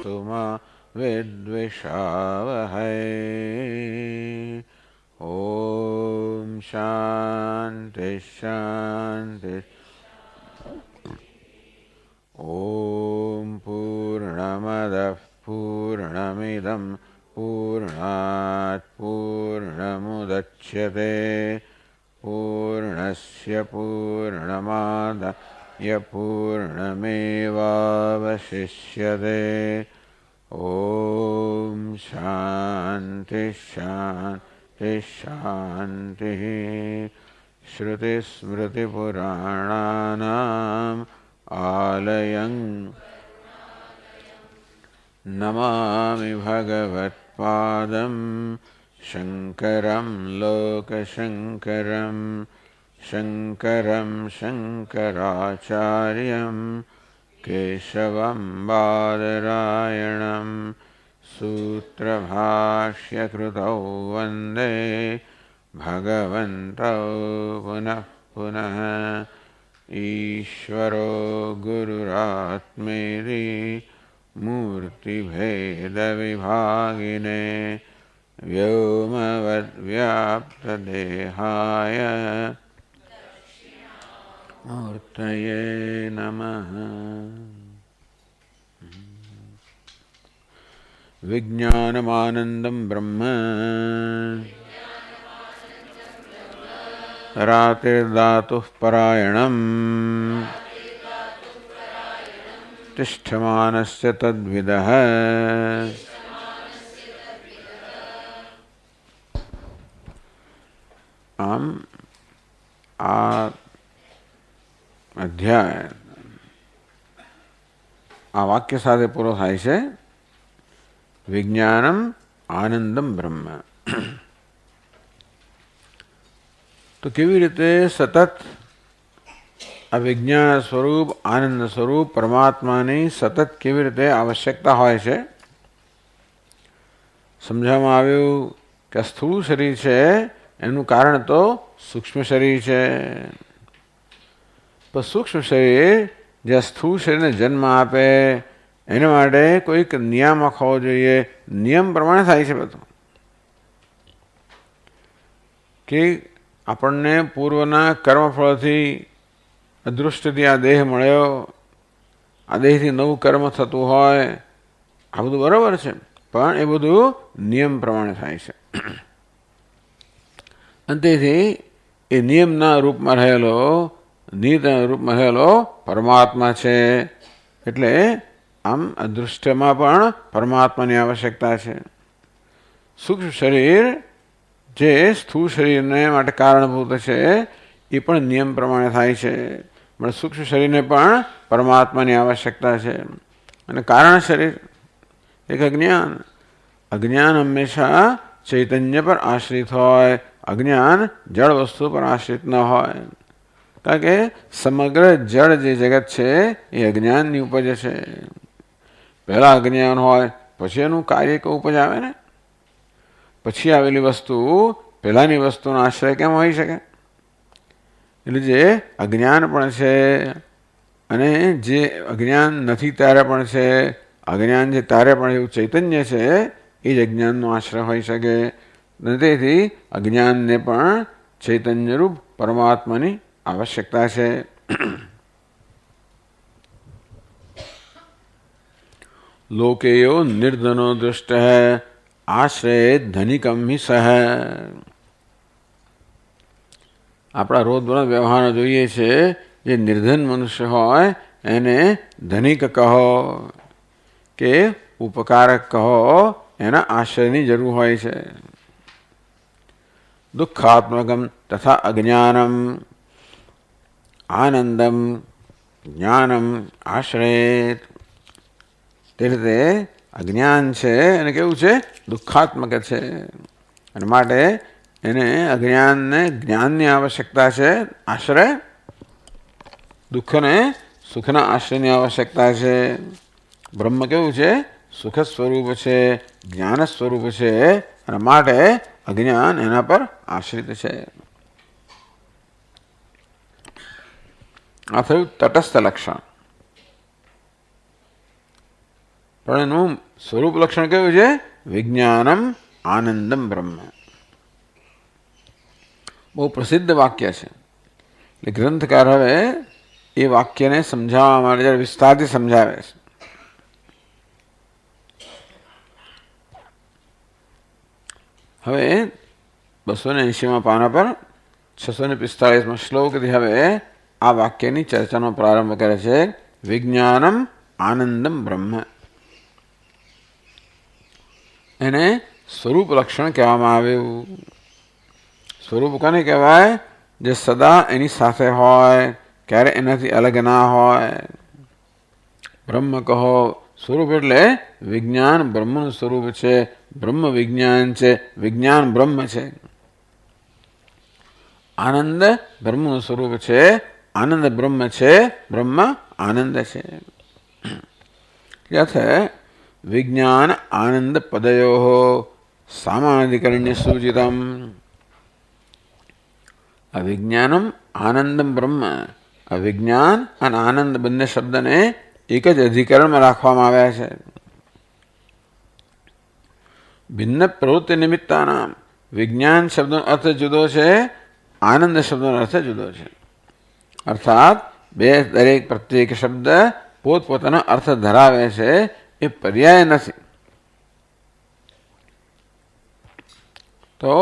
मास्तु मा विद्विषावहै। ॐ शान्ति शान्ति। ॐ पूर्णमदः पूर्णमिदं पूर्णात् पूर्णमुदच्यते पूर्णस्य पूर्णमादाय पूर्णमेवावशिष्यते। ॐ शान्ति शान्ति शान्तिः। श्रुतिस्मृतिपुराणानाम् आलयं नमामि भगवत्पादं शङ्करं लोकशङ्करं शङ्करं शङ्कराचार्यं केशवं बादरायणं सूत्रभाष्यकृतौ वन्दे भगवन्तौ पुनः पुनः। ईश्वरो गुरुरात्मेति मूर्तिभेदविभागिने व्योमवद्व्याप्तदेहाय मूर्तये नमः। विज्ञानमानन्दं ब्रह्म रातिर्धातुः परायणम् तिष्ठमानस्य तद्विदः। આમ આ અધ્યાય આ વાક્ય સાથે પૂરો થાય છે. વિજ્ઞાનમ આનંદમ બ્રહ્મ. તો કેવી રીતે સતત આ વિજ્ઞાન સ્વરૂપ આનંદ સ્વરૂપ પરમાત્માની સતત કેવી રીતે આવશ્યકતા હોય છે સમજાવવામાં આવ્યું કે સ્થૂળ શરીર છે એનું કારણ તો સૂક્ષ્મ શરીર છે. તો સૂક્ષ્મ શરીર જે સ્થૂળ શરીરને જન્મ આપે એના માટે કોઈક નિયામક હોવો જોઈએ. નિયમ પ્રમાણે થાય છે બધું કે આપણને પૂર્વના કર્મફળથી અદૃષ્ટથી આ દેહ મળ્યો, આ દેહથી નવું કર્મ થતું હોય, આ બધું બરાબર છે, પણ એ બધું નિયમ પ્રમાણે થાય છે. અને તેથી એ નિયમના રૂપમાં રહેલો નીતિના રૂપમાં રહેલો પરમાત્મા છે. એટલે આમ અદૃષ્ટમાં પણ પરમાત્માની આવશ્યકતા છે. સૂક્ષ્મ શરીર જે સ્થૂળ શરીરને માટે કારણભૂત છે એ પણ નિયમ પ્રમાણે થાય છે. પણ સૂક્ષ્મ શરીરને પણ પરમાત્માની આવશ્યકતા છે. અને કારણ શરીર એક અજ્ઞાન. અજ્ઞાન હંમેશા ચૈતન્ય પર આશ્રિત હોય, અજ્ઞાન જળ વસ્તુ પર આશ્રિત ન હોય. કારણ કે સમગ્ર જળ જે જગત છે એ અજ્ઞાનની ઉપજ છે. પહેલાં અજ્ઞાન હોય પછી એનું કાર્ય કે ઉપજ આવે ને. પછી આવેલી વસ્તુ પહેલાંની વસ્તુનો આશ્રય કેમ હોઈ શકે? એટલે જે અજ્ઞાન પણ છે અને જે અજ્ઞાન નથી ત્યારે પણ છે, અજ્ઞાન જે તારે પણ એવું ચૈતન્ય છે એ જ અજ્ઞાનનો આશ્રય હોઈ શકે. તેથી અજ્ઞાનને પણ ચૈતન્યરૂપ પરમાત્માની આવશ્યકતા છે. લોકેયો નિર્ધનો દૃષ્ટ આશ્રય ધનિકમ હિ સહ. આપણા રોજબરોજ વ્યવહાર જોઈએ છે, જે નિર્ધન મનુષ્ય હોય એને ધનિક કહો કે ઉપકારક કહો, એના આશ્રયની જરૂર હોય છે. દુઃખાત્મકમ તથા અજ્ઞાનમ આનંદમ જ્ઞાનમ આશ્રયેત. તે રીતે અજ્ઞાન છે એને કેવું છે? દુઃખાત્મક છે. અને માટે એને અજ્ઞાનને જ્ઞાનની આવશ્યકતા છે, આશ્રય. દુઃખને સુખના આશ્રયની આવશ્યકતા છે. બ્રહ્મ કેવું છે? સુખ સ્વરૂપ છે, જ્ઞાન સ્વરૂપ છે. અને માટે અજ્ઞાન એના પર આશ્રિત છે. આ થયું તટસ્થ લક્ષણ. પણ એનું સ્વરૂપ લક્ષણ કયું છે? વિજ્ઞાનમ આનંદમ બ્રહ્મ. બહુ પ્રસિદ્ધ વાક્ય છે. એટલે ગ્રંથકાર હવે એ વાક્યને સમજાવવા માટે જ્યારે વિસ્તારથી સમજાવે છે. હવે 280 પાના પર 645 શ્લોકથી હવે આ વાક્યની ચર્ચાનો પ્રારંભ કરે છે. વિજ્ઞાનમ આનંદમ બ્રહ્મ. એને સ્વરૂપ લક્ષણ કહેવામાં આવ્યું. સ્વરૂપ કોને કહેવાય? જે સદા એની સાથે હોય, ક્યારે એનાથી અલગ ના હોય. બ્રહ્મ કહો. સ્વરૂપ એટલે વિજ્ઞાન બ્રહ્મનું સ્વરૂપ છે. બ્રહ્મ વિજ્ઞાન છે. વિજ્ઞાન બ્રહ્મ છે. આનંદ બ્રહ્મનું સ્વરૂપ છે. આનંદ બ્રહ્મ છે. બ્રહ્મ આનંદ છે. યથ વિજ્ઞાન આનંદ પદયો સામાધિકરણ્ય સૂચિતમ. અવિજ્ઞાનમ આનંદમ બ્રહ્મ. અવિજ્ઞાન અને આનંદ બંને શબ્દને એક જ અધિકરણમાં રાખવામાં આવ્યા છે. ભિન્ન પ્રવૃત્તિ નિમિત્તાનામ. વિજ્ઞાન શબ્દનો અર્થ જુદો છે, આનંદ શબ્દનો અર્થ જુદો છે. અર્થાત દરેક પ્રત્યેક શબ્દ પોતપોતાનો અર્થ ધરાવે છે, એ પર્યાય નથી. તો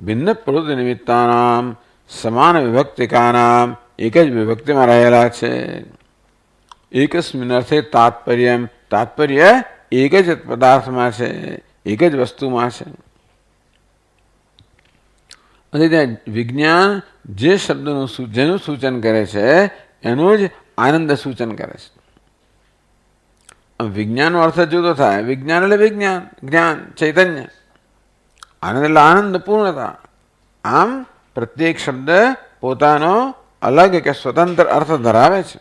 ભિન્ન પ્રવૃત્તિ નિમિત્તાનામ સમાન વિભક્તિકાનામ એક જ વિભક્તિમાં રહેલા છે. એકસ્મિન અર્થે તાત્પર્ય. તાત્પર્ય એક જ પદાર્થમાં છે, એક જ વસ્તુમાં છે. અને ત્યાં વિજ્ઞાન જે શબ્દનું જેનું સૂચન કરે છે એનું જ આનંદ સૂચન કરે છે. વિજ્ઞાનનો અર્થ જુદો થાય. વિજ્ઞાન એટલે વિજ્ઞાન, જ્ઞાન, ચૈતન્ય. આનંદ એટલે આનંદ, પૂર્ણતા. આમ પ્રત્યેક શબ્દ પોતાનો અલગ કે સ્વતંત્ર અર્થ ધરાવે છે.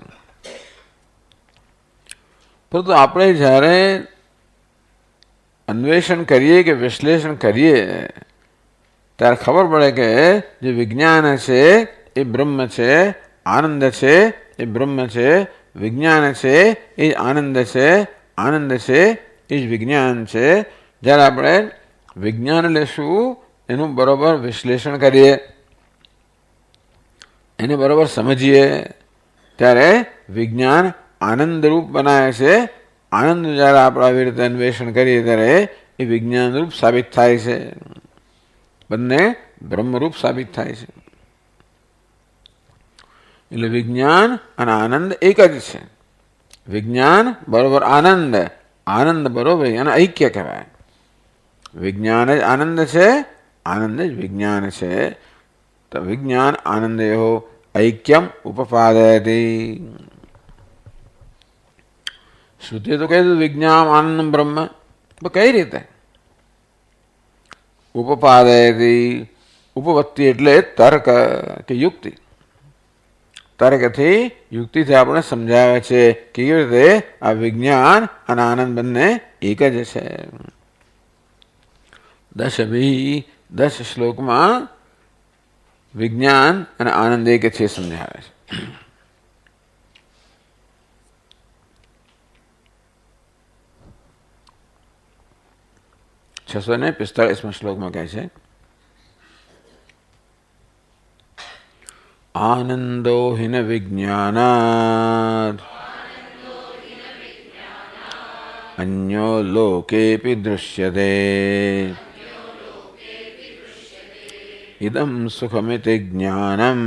પરંતુ આપણે જ્યારે અન્વેષણ કરીએ કે વિશ્લેષણ કરીએ ત્યારે ખબર પડે કે જે વિજ્ઞાન છે એ બ્રહ્મ છે, આનંદ છે એ બ્રહ્મ છે, વિજ્ઞાન છે એ આનંદ છે, આનંદ છે એ જ વિજ્ઞાન છે. જ્યારે આપણે વિજ્ઞાન એટલે શું એનું બરોબર વિશ્લેષણ કરીએ, એને બરોબર સમજીએ, ત્યારે વિજ્ઞાન આનંદરૂપ બનાવે છે. આનંદ જ્યારે આપણે આવી રીતે અન્વેષણ કરીએ ત્યારે એ વિજ્ઞાનરૂપ સાબિત થાય છે. બંને બ્રહ્મરૂપ સાબિત થાય છે. એટલે વિજ્ઞાન અને આનંદ એક જ છે. વિજ્ઞાન બરોબર આનંદ, આનંદ બરોબર અને ઐક્ય કહેવાય. વિજ્ઞાન જ આનંદ છે, આનંદ જ વિજ્ઞાન છે. તો વિજ્ઞાન આનંદયો ઐક્યમ ઉપપાદયતિ. શ્રુતિએ તો કહી દીધું વિજ્ઞાન આનંદ બ્રહ્મ. તો કઈ રીતે? ઉપપાદયતિ. ઉપપત્તિ એટલે તર્ક કે યુક્તિ. તર્કથી, યુક્તિથી આપણે સમજાવે છે કેવી રીતે આ વિજ્ઞાન અને આનંદ બંને એક જ છે. 10 શ્લોકમાં વિજ્ઞાન અને આનંદ એક છે સમજાવે છે. છસો ને 45 શ્લોકમાં કહે છે આનંદો હિન વિજ્ઞાનાદ અન્યો લોકેપી દૃશ્યતે ઇદમ સુખમિતિ જ્ઞાનમ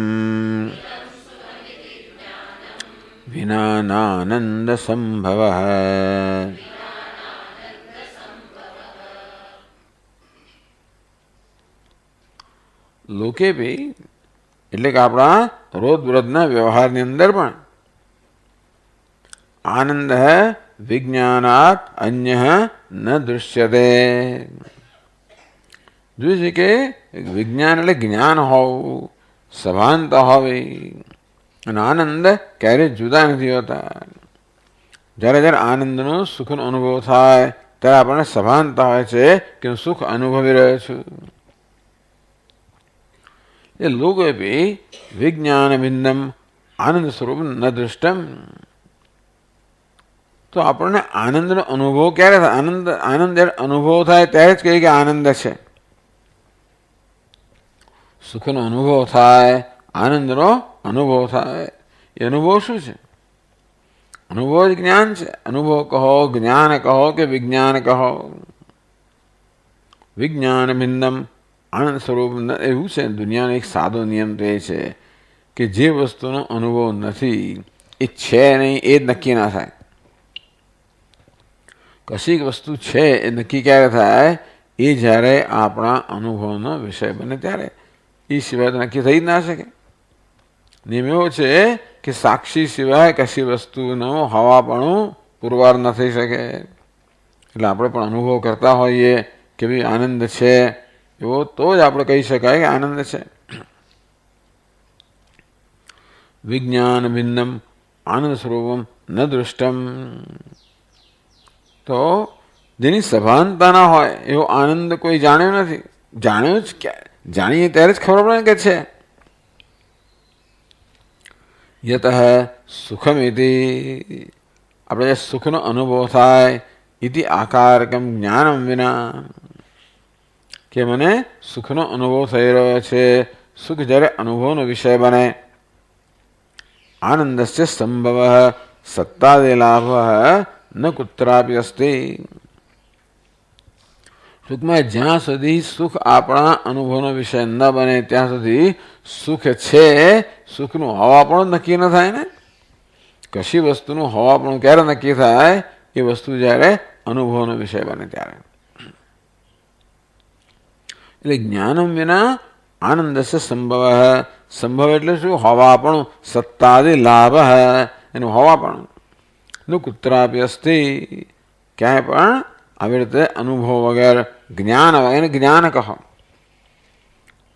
વિના નાનંદ સંભવઃ. લોકે ભી એટલે કે આપણા રોજબરોજના વ્યવહારની અંદર પણ આનંદ વિજ્ઞાનાત અન્ય ન દૃશ્યતે. જોઈએ છે કે વિજ્ઞાન એટલે જ્ઞાન હોવું, સભાનતા હોવી, અને આનંદ ક્યારેય જુદા નથી હોતા. જ્યારે જ્યારે આનંદનો સુખનો અનુભવ થાય ત્યારે આપણને સભાનતા હોય છે કે હું સુખ અનુભવી રહ્યો છું. એ લોકોપી વિજ્ઞાન ભિન્નમ આનંદ સ્વરૂપ ન દૃષ્ટમ. તો આપણને આનંદનો અનુભવ ક્યારે થાય? આનંદ જ્યારે અનુભવ થાય ત્યારે જ કહીએ કે આનંદ છે. સુખનો અનુભવ થાય, આનંદનો અનુભવ થાય. એ અનુભવ શું છે? અનુભવ જ જ્ઞાન છે. અનુભવ કહો, જ્ઞાન કહો કે વિજ્ઞાન કહો. વિજ્ઞાન ભિન્નમ આનંદ સ્વરૂપ એવું છે. દુનિયાનો એક સાદો નિયમ તો એ છે કે જે વસ્તુનો અનુભવ નથી એ છે નહીં એ જ નક્કી ના થાય. કશીક વસ્તુ છે એ નક્કી ક્યારે થાય? એ જ્યારે આપણા અનુભવનો વિષય બને ત્યારે. એ સિવાય તો નક્કી થઈ જ ના શકે. નિયમ એવો છે કે સાક્ષી સિવાય કશી વસ્તુનું હવાપણું પુરવાર ન થઈ શકે. એટલે આપણે પણ અનુભવ કરતા હોઈએ કે ભાઈ આનંદ છે એવો, તો જ આપણે કહી શકાય કે આનંદ છે. વિજ્ઞાન ભિન્નમ આનંદ સ્વરૂપમ ન દૃષ્ટમ. તો જેની સભાનતા ના હોય એવો આનંદ કોઈ જાણ્યો નથી. જાણ્યો જ ક્યારે? જાણીએ ત્યારે જ ખબર પડે કે છે. યતઃ સુખમિતિ આપણે જે સુખનો અનુભવ થાય, ઇતિ આકારકમ જ્ઞાનમ વિના, કે મને સુખનો અનુભવ થઈ રહ્યો છે. સુખ જ્યારે અનુભવનો વિષય બને, આનંદસ્ય સંભવ સત્તાદે લાભ ન કુત્રાપી અસ્તિ. ટૂંકમાં જ્યાં સુધી સુખ આપણા અનુભવનો વિષય ન બને ત્યાં સુધી સુખ છે, સુખનું હવાપણું નક્કી ન થાય ને. કશી વસ્તુનું હવાપણું ક્યારે નક્કી થાય? એ વસ્તુ જ્યારે અનુભવનો વિષય બને ત્યારે. એટલે જ્ઞાનમ વિના આનંદસ્ય સંભવ. સંભવ એટલે શું? હવાપણું. સત્તાદિ લાભ એનું હવાપણું. નું કુત્રાપી અસ્તિ ક્યાંય પણ આવી રીતે અનુભવ વગર, જ્ઞાન એને જ્ઞાન કહો.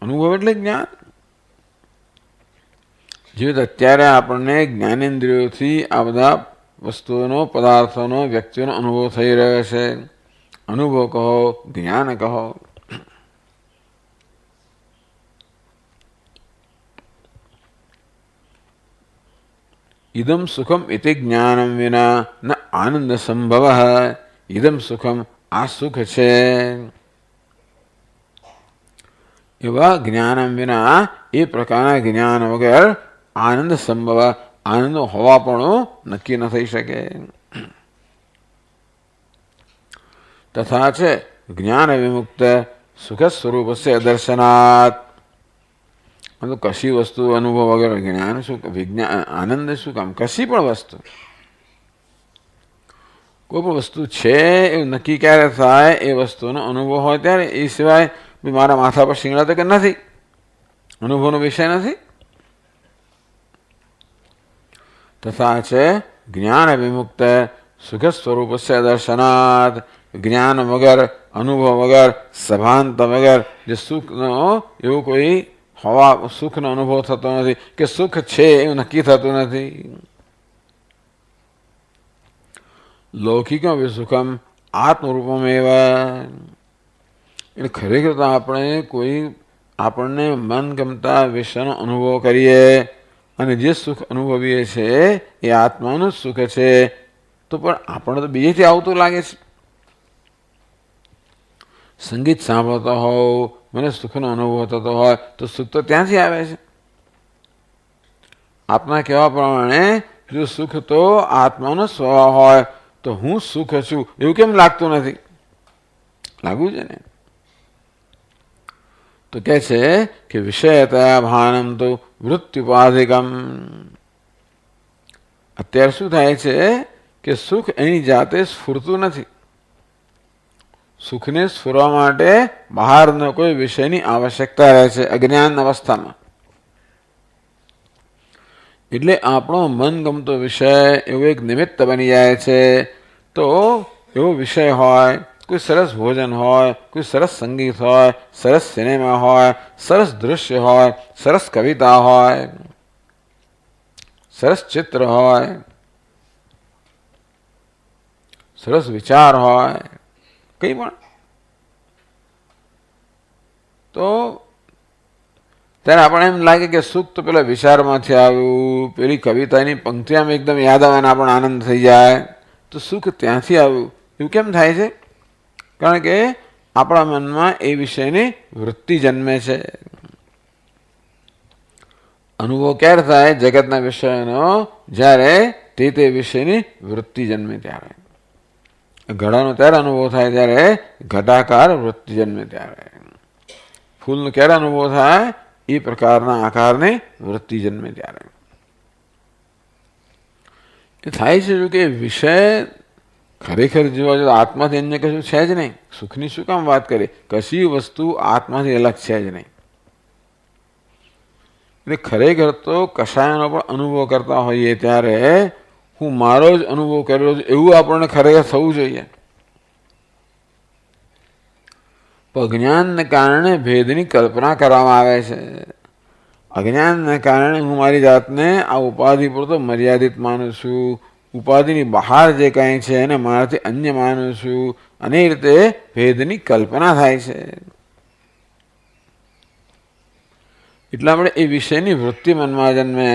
અનુભવ એટલે જ્ઞાન. જેવી રીતે અત્યારે આપણને જ્ઞાનેન્દ્રિયોથી આ બધા વસ્તુઓનો, પદાર્થોનો, વ્યક્તિઓનો અનુભવ થઈ રહ્યો છે. અનુભવ કહો, જ્ઞાન કહો. ઇદમ સુખમ ઇતિ જ્ઞાનમ વિના ન આનંદ સંભવ. ઇદમ સુખમ આ સુખ છે એવા જ્ઞાનમ વિના, એ પ્રકારના જ્ઞાન વગર આનંદ સંભવ, આનંદ હોવાપણું નક્કી ન થઈ શકે. તથા છે જ્ઞાન વિમુક્ત સુખ સ્વરૂપસ્ય દર્શનાત. કશી વસ્તુ અનુભવ વગર જ્ઞાન શું, વિજ્ઞાન આનંદ શું કામ? કશી પણ વસ્તુ, કોઈ પણ વસ્તુ છે એવું નક્કી ક્યારે થાય? એ વસ્તુનો અનુભવ હોય ત્યારે. એ સિવાય મારા માથા પર શિંગડા તો કે નથી, અનુભવનો વિષય નથી. તથા છે જ્ઞાન વિમુક્ત સુખ સ્વરૂપસ્ય દર્શનાત. જ્ઞાન વગર, અનુભવ વગર, સભાનતા વગર જે સુખનો એવું કોઈ સુખનો અનુભવ થતો નથી, કે સુખ છે એવું નક્કી થતું નથી. લૌકિકમ સુખમ આત્મરૂપમ એવા. એટલે ખરેખર તો આપણે કોઈ આપણને મનગમતા વિષયનો અનુભવ કરીએ અને જે સુખ અનુભવીએ છીએ એ આત્માનું જ સુખ છે, તો પણ આપણને તો બીજેથી આવતું લાગે છે. સંગીત સાંભળતો હોવ, મને સુખનો અનુભવ થતો હોય તો સુખ તો ત્યાંથી આવે છે. આપના કહેવા પ્રમાણે જો સુખ તો આત્માનો સ્વભાવ હોય તો હું સુખ છું એવું કેમ લાગતું નથી? લાગવું છે ને. તો કહે છે કે વિષયતયા ભાનમ તો વૃત્ત્યુપાધિકમ. અત્યારે શું થાય છે કે સુખ એની જાતે સ્ફુરતું નથી. સુખને સ્ફુરવા માટે બહારના કોઈ વિષયની આવશ્યકતા રહે છે અજ્ઞાન અવસ્થામાં. એટલે આપણો મનગમતો વિષય એવો એક નિમિત્ત બની જાય છે. તો એવો વિષય હોય, કોઈ સરસ ભોજન હોય, કોઈ સરસ સંગીત હોય, સરસ સિનેમા હોય, સરસ દૃશ્ય હોય, સરસ કવિતા હોય, સરસ ચિત્ર હોય, સરસ વિચાર હોય, કંઈ પણ, તો ત્યારે આપણને એમ લાગે કે સુખ તો પેલા વિચારમાંથી આવ્યું, પેલી કવિતાની પંક્તિઓમાં એકદમ યાદ આવે ને આપણને આનંદ થઈ જાય. તો સુખ ત્યાંથી આવ્યું એવું કેમ થાય છે? કારણ કે આપણા મનમાં એ વિષયની વૃત્તિ જન્મે છે. અનુભવ ક્યારે થાય? જગતના વિષયનો જ્યારે તે વિષયની વૃત્તિ જન્મે ત્યારે. ઘડાનો ત્યારે અનુભવ થાય જ્યારે ઘટાકાર વૃત્તિ જન્મે ત્યારે. ફૂલનો ક્યારે અનુભવ થાય? એ પ્રકારના આકારની વૃત્તિ જન્મે ત્યારે. એ થાય છે કે વિષય ખરેખર જોવા જોઈએ આત્માથી અન્ય કશું છે જ નહીં. સુખની શું કામ વાત કરીએ? કશી વસ્તુ આત્માથી અલગ છે જ નહીં. એટલે ખરેખર તો કશાયનો પણ અનુભવ કરતા હોઈએ ત્યારે હું મારો જ અનુભવ કર્યો છું એવું આપણને ખરેખર થવું જોઈએ. અજ્ઞાનને કારણે ભેદની કલ્પના કરવામાં આવે છે. અજ્ઞાનને કારણે હું મારી જાતને આ ઉપાધિ પૂરતો મર્યાદિત માનું છું. ઉપાધિની બહાર જે કાંઈ છે એને મારાથી અન્ય માનું છું. અને એ રીતે ભેદની કલ્પના થાય છે. એટલા માટે એ વિષયની વૃત્તિ મનમાં જન્મે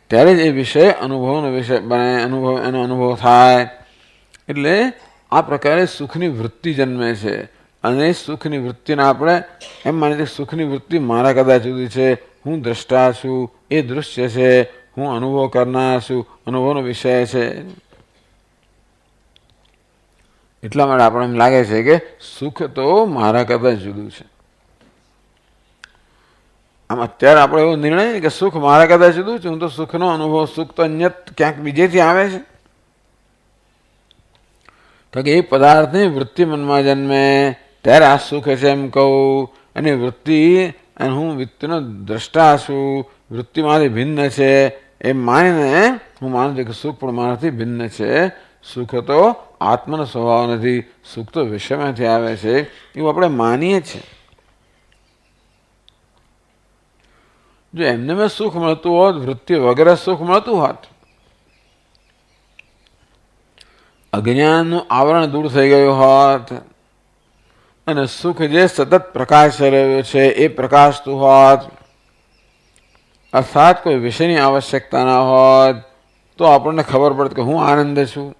ત્યારે જ એ વિષય અનુભવનો વિષય બને, એનો અનુભવ થાય. એટલે આ પ્રકારે સુખની વૃત્તિ જન્મે છે. અને સુખની વૃત્તિને આપણે એમ માનીએ કે સુખની વૃત્તિ મારા કદાચ જુદી છે, હું દ્રષ્ટા છું, એ દૃશ્ય છે, હું અનુભવ કરનાર છું, અનુભવનો વિષય છે. એટલા માટે આપણે એમ લાગે છે કે સુખ તો મારા કરતાં જુદું છે. આમ અત્યારે આપણે એવો નિર્ણય કે સુખ મારા કરતાં જુદું છે, હું તો સુખનો અનુભવ, સુખ તો અન્ય ક્યાંક બીજેથી આવે છે. તો કે એ પદાર્થની વૃત્તિ મનમાં જન્મે ત્યારે આ સુખ છે એમ કહું. અને વૃત્તિ અને હું વૃત્તિનો દ્રષ્ટા છું, વૃત્તિ મારાથી ભિન્ન છે એમ માનીને હું માનું છું કે સુખ પણ મારાથી ભિન્ન છે. સુખ તો આત્માનો સ્વભાવ નથી, સુખ તો વિષયમાંથી આવે છે એવું આપણે માનીએ છીએ. જો એમને મેં સુખ મળતું હોત, વૃત્તિ વગેરે સુખ મળતું હોત, અજ્ઞાનનું આવરણ દૂર થઈ ગયું હોત અને સુખ જે સતત પ્રકાશ રહ્યો છે એ પ્રકાશતું હોત, અર્થાત કોઈ વિષયની આવશ્યકતા ના હોત, તો આપણને ખબર પડત કે હું આનંદ છું.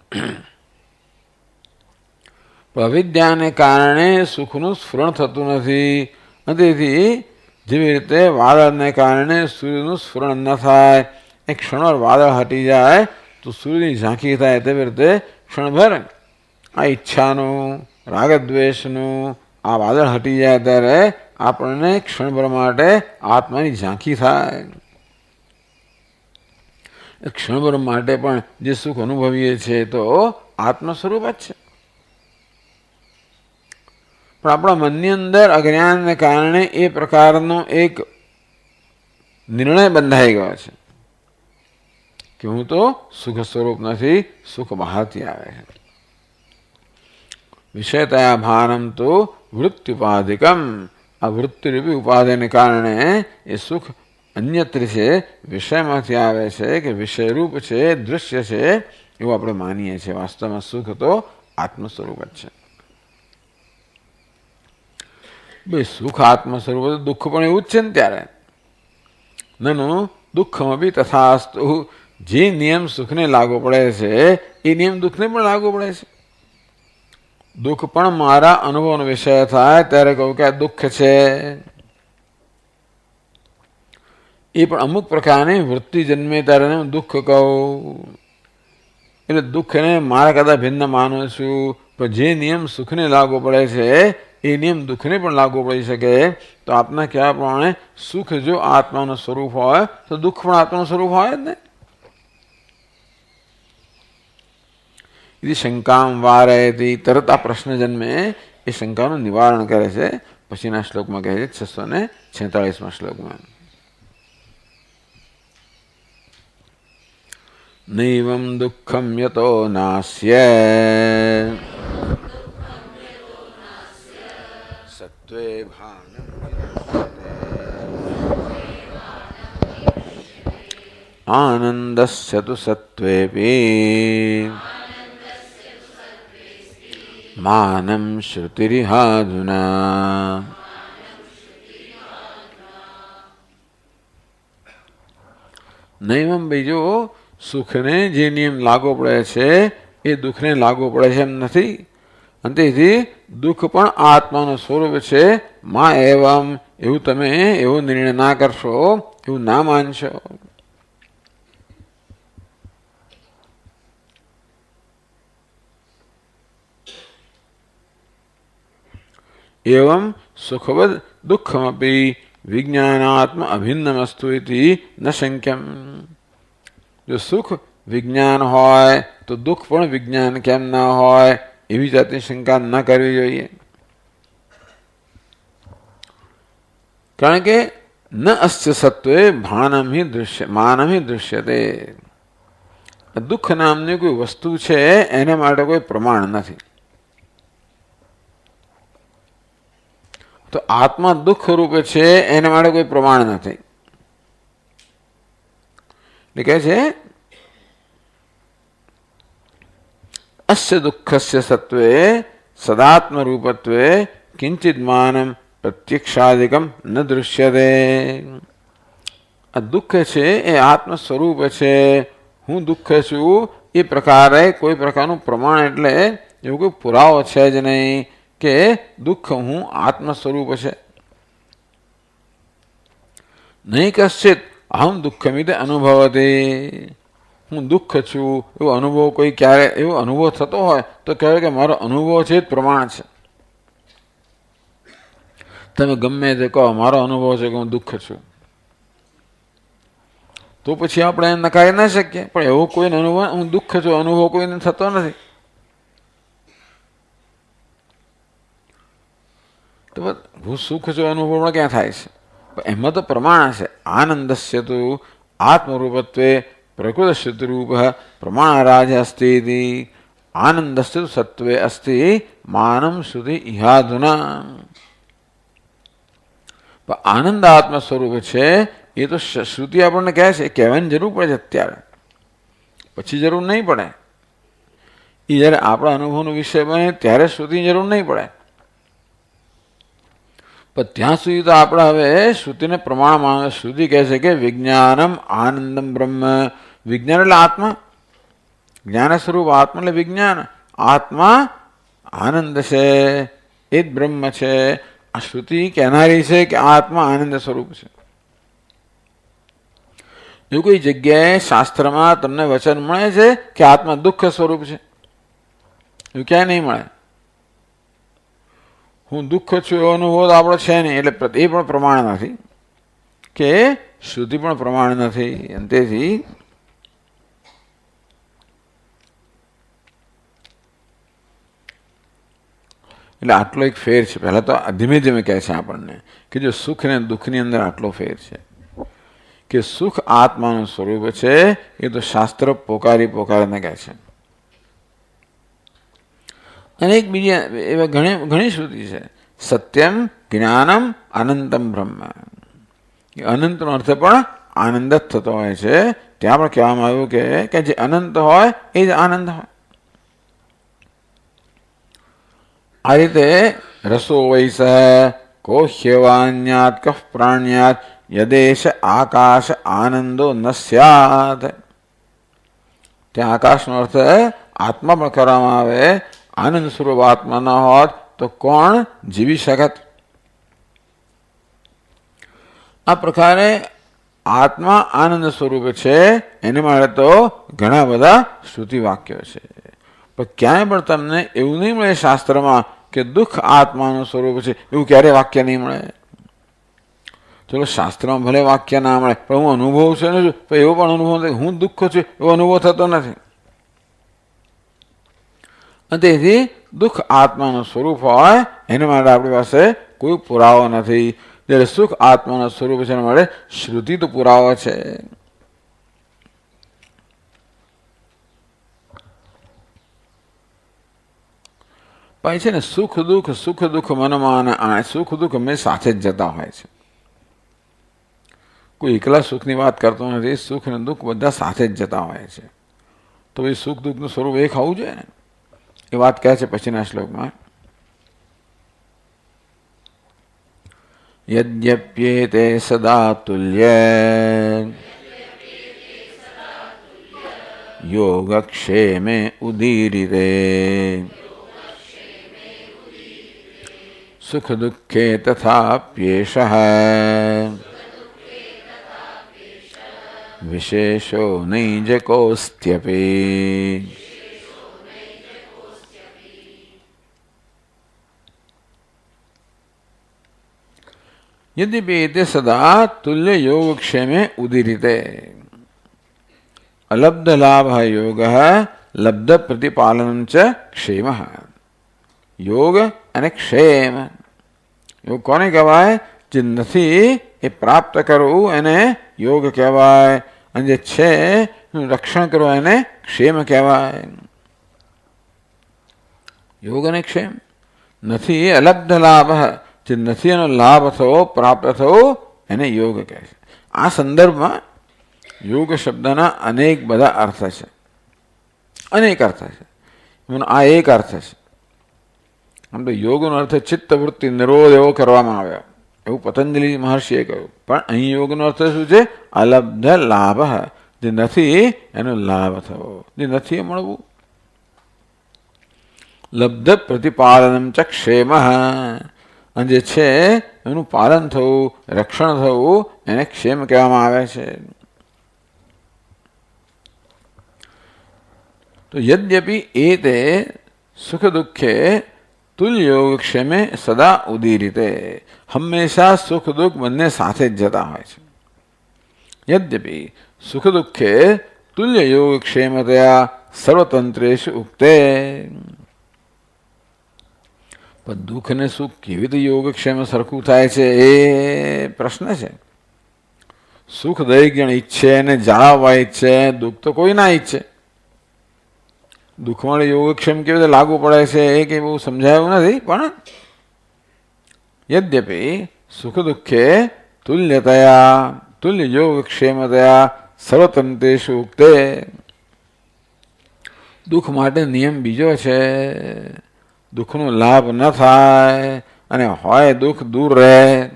અવિદ્યાને કારણે સુખનું સ્ફુરણ થતું નથી. અને તેથી જેવી રીતે વાદળને કારણે સૂર્યનું સ્ફુરણ ન થાય, એક ક્ષણભર વાદળ હટી જાય તો સૂર્યની ઝાંખી થાય, તેવી રીતે ક્ષણભર આ ઈચ્છાનું, રાગદ્વેષનું આ વાદળ હટી જાય ત્યારે આપણને ક્ષણભર માટે આત્માની ઝાંખી થાય. ક્ષણભર માટે પણ જે સુખ અનુભવીએ છીએ તો આત્મ સ્વરૂપ જ છે. પણ આપણા મનની અંદર અજ્ઞાનને કારણે એ પ્રકારનો એક નિર્ણય બંધાઈ ગયો છે કે હું તો સુખ સ્વરૂપ નથી, સુખ બહારથી આવે છે. વિષયતયા ભાનમ તો વૃત્ત્યુપાધિકમ. આ વૃત્તિરૂપી ઉપાધિને કારણે એ સુખ અન્યત્ર છે, વિષયમાંથી આવે છે કે વિષયરૂપ છે, દૃશ્ય છે એવું આપણે માનીએ છીએ. વાસ્તવમાં સુખ તો આત્મ સ્વરૂપ જ છે. ભાઈ સુખ આત્મ સ્વરૂપ, દુઃખ પણ એવું જ છે ને ત્યારે. નનુ દુઃખમપી તથાસ્તુ. જે નિયમ સુખને લાગુ પડે છે એ નિયમ દુઃખને પણ લાગુ પડે છે. દુઃખ પણ મારા અનુભવનો વિષય થાય ત્યારે કહું કે આ દુઃખ છે. એ પણ અમુક પ્રકારની વૃત્તિ જન્મે ત્યારે હું દુઃખ કહું. એટલે દુઃખને મારા કરતાં ભિન્ન માનું છું. પણ જે નિયમ સુખને લાગુ પડે છે એ નિયમ દુઃખને પણ લાગુ પડી શકે. તો આપના કહેવા પ્રમાણે સુખ જો આત્માનું સ્વરૂપ હોય તો દુઃખ પણ આત્માનું સ્વરૂપ હોય જ ને. શંકામ વારયતી. તરત આ પ્રશ્ન જન્મે એ શંકાનું નિવારણ કરે છે. પછીના શ્લોકમાં કહે છે 646માં શ્લોકમાં, નૈવં દુઃખમ યતો નાસ્ય સત્વે ભાનમ આનંદસ્ય તુ સત્વેપી માનમ શ્રુતિરિહાધુના. નૈવમ, બીજો સુખને જે નિયમ લાગુ પડે છે એ દુઃખને લાગુ પડે છે એમ નથી. અને તેથી દુઃખ પણ આત્માનું સ્વરૂપ છે. માં એવમ, એવું તમે એવો નિર્ણય ના કરશો, એવું ના માનશો. એવમ સુખવદ દુઃખમપી વિજ્ઞાનાત્મ અભિન્નમસ્તુ ઇતિ ન શંક્યમ. જો સુખ વિજ્ઞાન હોય તો દુઃખ પણ વિજ્ઞાન કેમ ના હોય, એવી જાતની શંકા ન કરવી જોઈએ. કારણ કે ન અસ્ય સત્વે માનમ હિ દૃશ્યતે. દુઃખ નામની કોઈ વસ્તુ છે એના માટે કોઈ પ્રમાણ નથી. તો આત્મા દુઃખ રૂપે છે એના માટે કોઈ પ્રમાણ નથી. એટલે કહે છે અસ્ય દુઃખસ્ય સત્વે સદાત્મ રૂપત્વે કિંચિત માનમ પ્રત્યક્ષાદિકમ ન દૃશ્યતે. આ દુઃખ છે એ આત્મ સ્વરૂપ છે. હું દુઃખ છું એ પ્રકારે કોઈ પ્રકારનું પ્રમાણ એટલે એવું કોઈ પુરાવો છે જ નહીં કે દુઃખ હું આત્મ સ્વરૂપ છે. નહીં કશ્ચિત અહમ દુઃખમિતિ અનુભવતી. હું દુઃખ છું એવો અનુભવ કોઈ ક્યારે એવો અનુભવ થતો હોય તો કહેવાય કે મારો અનુભવ છે જ પ્રમાણ છે. તમે ગમે તે કહો મારો અનુભવ છે કે હું દુઃખ છું, તો પછી આપણે નકારી ના શકીએ. પણ એવો કોઈને અનુભવ, હું દુઃખ છું અનુભવ કોઈને થતો નથી. તો હું સુખ છું અનુભવ પણ ક્યાં થાય છે? એમાં તો પ્રમાણ છે. આનંદસ્ય તો આત્મરૂપત્વે પ્રકૃત રૂપ પ્રમાણરાજ અસ્તિ. આનંદસ્ય સત્વે અસ્તિ માનમ સુધી ઇહાધુના. આનંદ આત્મ સ્વરૂપ છે એ તો શ્રુતિ આપણને કહે છે, કહેવાની જરૂર પડે છે અત્યારે, પછી જરૂર નહીં પડે. એ જયારે આપણા અનુભવનો વિષય બને ત્યારે શ્રુતિની જરૂર નહીં પડે. પણ ત્યાં સુધી તો આપણે હવે શ્રુતિને પ્રમાણ શ્રુતિ કહે છે કે વિજ્ઞાનમ આનંદમ બ્રહ્મ. વિજ્ઞાન એટલે આત્મા, જ્ઞાન સ્વરૂપ આત્મા એટલે વિજ્ઞાન. આત્મા આનંદ છે, એ જ બ્રહ્મ છે. આ શ્રુતિ કહેનારી છે કે આત્મા આનંદ સ્વરૂપ છે. એવું કોઈ જગ્યાએ શાસ્ત્રમાં તમને વચન મળે છે કે આત્મા દુઃખ સ્વરૂપ છે? એવું ક્યાંય નહીં મળે. હું દુઃખ છું એવો અનુભવ તો આપણો છે નહીં, એટલે એ પણ પ્રમાણ નથી કે શ્રુતિ પણ પ્રમાણ નથી. અને તેથી એટલે આટલો એક ફેર છે. પહેલા તો ધીમે ધીમે કહે છે આપણને કે જો સુખ અને દુઃખની અંદર આટલો ફેર છે કે સુખ આત્માનું સ્વરૂપ છે, એ તો શાસ્ત્ર પોકારીને કહે છે. અને એક બીજી એવા ઘણી શ્રુતિ છે. સત્યમ જ્ઞાનમ અનંતમ બ્રહ્મ. અનંતનો અર્થ પણ આનંદ જ થતો હોય છે. ત્યાં પણ કહેવામાં આવ્યું કે જે અનંત હોય એ જ આનંદ હોય. આ રીતે રસો વૈસ કોહ્યવાન્યાત કઃ પ્રાણ્યાત યદેશ આકાશ આનંદો ન સ્યાત. ત્યાં આકાશનો અર્થ આત્મા પણ કરવામાં આવે. આનંદ સ્વરૂપ આત્મા ન હોત તો કોણ જીવી શકત? આ પ્રકારે આત્મા આનંદ સ્વરૂપ છે એને માટે તો ઘણા બધા શ્રુતિ વાક્યો છે. પણ ક્યાંય પણ તમને એવું નહીં મળે શાસ્ત્રમાં કે દુઃખ આત્માનું સ્વરૂપ છે, એવું ક્યારેય વાક્ય નહીં મળે. ચલો શાસ્ત્રમાં ભલે વાક્ય ના મળે પણ હું અનુભવ છે ને, એવો પણ અનુભવ નથી. હું દુઃખ છું એવો અનુભવ થતો નથી. તેથી દુઃખ આત્માનું સ્વરૂપ હોય એના માટે આપણી પાસે કોઈ પુરાવો નથી. જ્યારે સુખ આત્માનું સ્વરૂપ છે એના માટે શ્રુતિ તો પુરાવો છે. પછી છે ને સુખ દુઃખ મનમાં સુખ દુઃખ અમે સાથે જ જતા હોય છે. કોઈ એકલા સુખની વાત કરતો નથી. સુખ અને દુઃખ બધા સાથે જ જતા હોય છે. તો ભાઈ સુખ દુઃખનું સ્વરૂપ એક હોવું જોઈએ ને. એ વાત કહે છે પછીના શ્લોકમાં. યદ્યપ્યેતે સદા તુલ્ય યોગક્ષેમે ઉદીરિતે સુખ દુઃખે તથાપ્યેષઃ વિશેષો નૈજકોસ્ત્યપી. यद्यपि एते सदा तुल्य योगक्षेमे उदीरिते अलब्ध लाभ योग लब्ध प्रतिपालन च क्षेम. योग અને ક્ષેમ. યોગ કોને કહેવાય? જે નથી એ પ્રાપ્ત કરવું એને યોગ કહેવાય, અને જે છે એનું રક્ષણ કરવું એને ક્ષેમ કહેવાય. યોગ અને ક્ષેમ. નથી એ અલબ્ધ લાભ, જે નથી એનો લાભ થવો, પ્રાપ્ત થવો, એને યોગ કહે છે. આ સંદર્ભમાં યોગ શબ્દના અનેક બધા અર્થ છે, અનેક અર્થ છે. એનો આ એક અર્થ છે. આમ તો યોગનો અર્થ ચિત્તવૃત્તિ નિરોધ એવો કરવામાં આવ્યો, એવું પતંજલિ મહર્ષિએ કહ્યું. પણ અહીં યોગનો અર્થ શું છે? અલબ્ધ લાભ, જે નથી એનો લાભ થવો, જે નથી એ મળવું. લબ્ધ પ્રતિપાલનમ ચ ક્ષેમ, અને જે છે એનું પાલન થવું, રક્ષણ થવું, એને ક્ષેમ કહેવામાં આવે છે. તો યદ્યપિ એતે સુખ દુઃખે તુલ્ય યોગક્ષેમે સદા ઉદીરિતે, હંમેશા સુખ દુઃખ બંને સાથે જ જતા હોય છે. યદ્યપિ સુખ દુઃખે તુલ્ય યોગક્ષેમતયા સર્વતંત્રેષુ ઉક્તે. પણ દુઃખ ને સુખ કેવી રીતે યોગક્ષેમ સરખું થાય છે એ પ્રશ્ન છે. સુખ દરેક જણ ઈચ્છે અને જાળવવા ઈચ્છે, દુઃખ તો કોઈ ના ઈચ્છે. દુઃખમાં યોગક્ષેમ કેવી રીતે લાગુ પડે છે એ કંઈ બહુ સમજાયું નથી. પણ યદ્યપિ સુખ દુઃખે તુલ્યતયા તુલ્ય યોગક્ષેમતયા સર્વતંત્રેષુ ઉક્તે. દુઃખ માટે નિયમ બીજો છે. દુઃખનો લાભ ન થાય અને હોય દુઃખ દૂર રહે,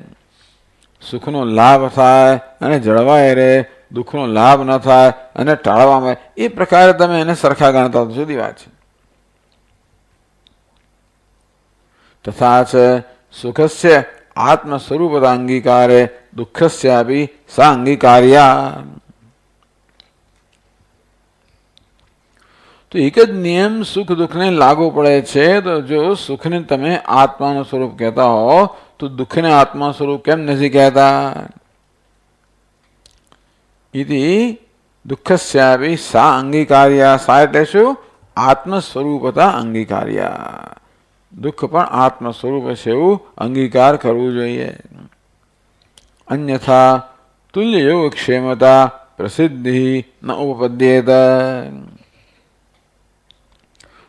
સુખનો લાભ થાય અને જળવાય રહે, દુઃખનો લાભ ન થાય અને ટાળવામાં, એ પ્રકારે તમે એને સરખા ગણતા તો જુદી વાત છે. તથા ચ સુખસ્ય આત્મ સ્વરૂપતા અંગીકારે દુઃખસ્યાપી સા અંગીકાર્યા. તો એક જ નિયમ સુખ દુઃખને લાગુ પડે છે. તો જો સુખને તમે આત્માનું સ્વરૂપ કહેતા હો તો દુઃખને આત્મા સ્વરૂપ કેમ નથી કહેતા? ઇતિ દુઃખસ્યાપી સા અંગીકાર્યા. સા એટલે શું? આત્મ સ્વરૂપતા અંગીકાર્યા. દુઃખ પણ આત્મ સ્વરૂપ છે એવું અંગીકાર કરવું જોઈએ. અન્યથા તુલ્ય યોગક્ષેમતા પ્રસિદ્ધિ ન ઉપપદ્યેત.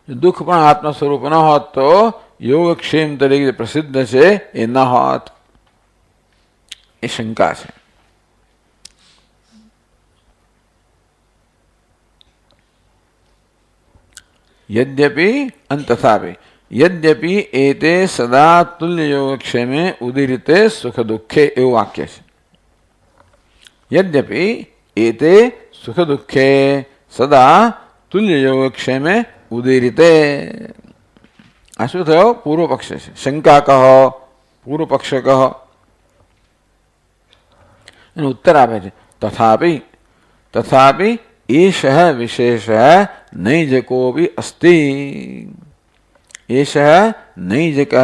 દુઃખ પણ આત્મ સ્વરૂપ ન હોત તો યોગક્ષેમ તરીકે પ્રસિદ્ધ છે એ ન હોત. એ શંકા છે. યદ્યપિ તથાપિ યદ્યપિ એતે સદા તુલ્ય યોગક્ષેમે ઉદીરિતે સુખ દુઃખે, એવું વાક્ય છે. યદ્યપિ એતે સુખ દુઃખે સદા તુલ્ય યોગક્ષેમે ઉદીરિતે. આ શું થયો? પૂર્વ પક્ષ છે. શંકા કહો, પૂર્વ પક્ષ કહો. એનો ઉત્તર આપે છે તથાપિ તથાપિ એષ વિશેષ નૈજકોપી અસ્તિ. એષ નૈજક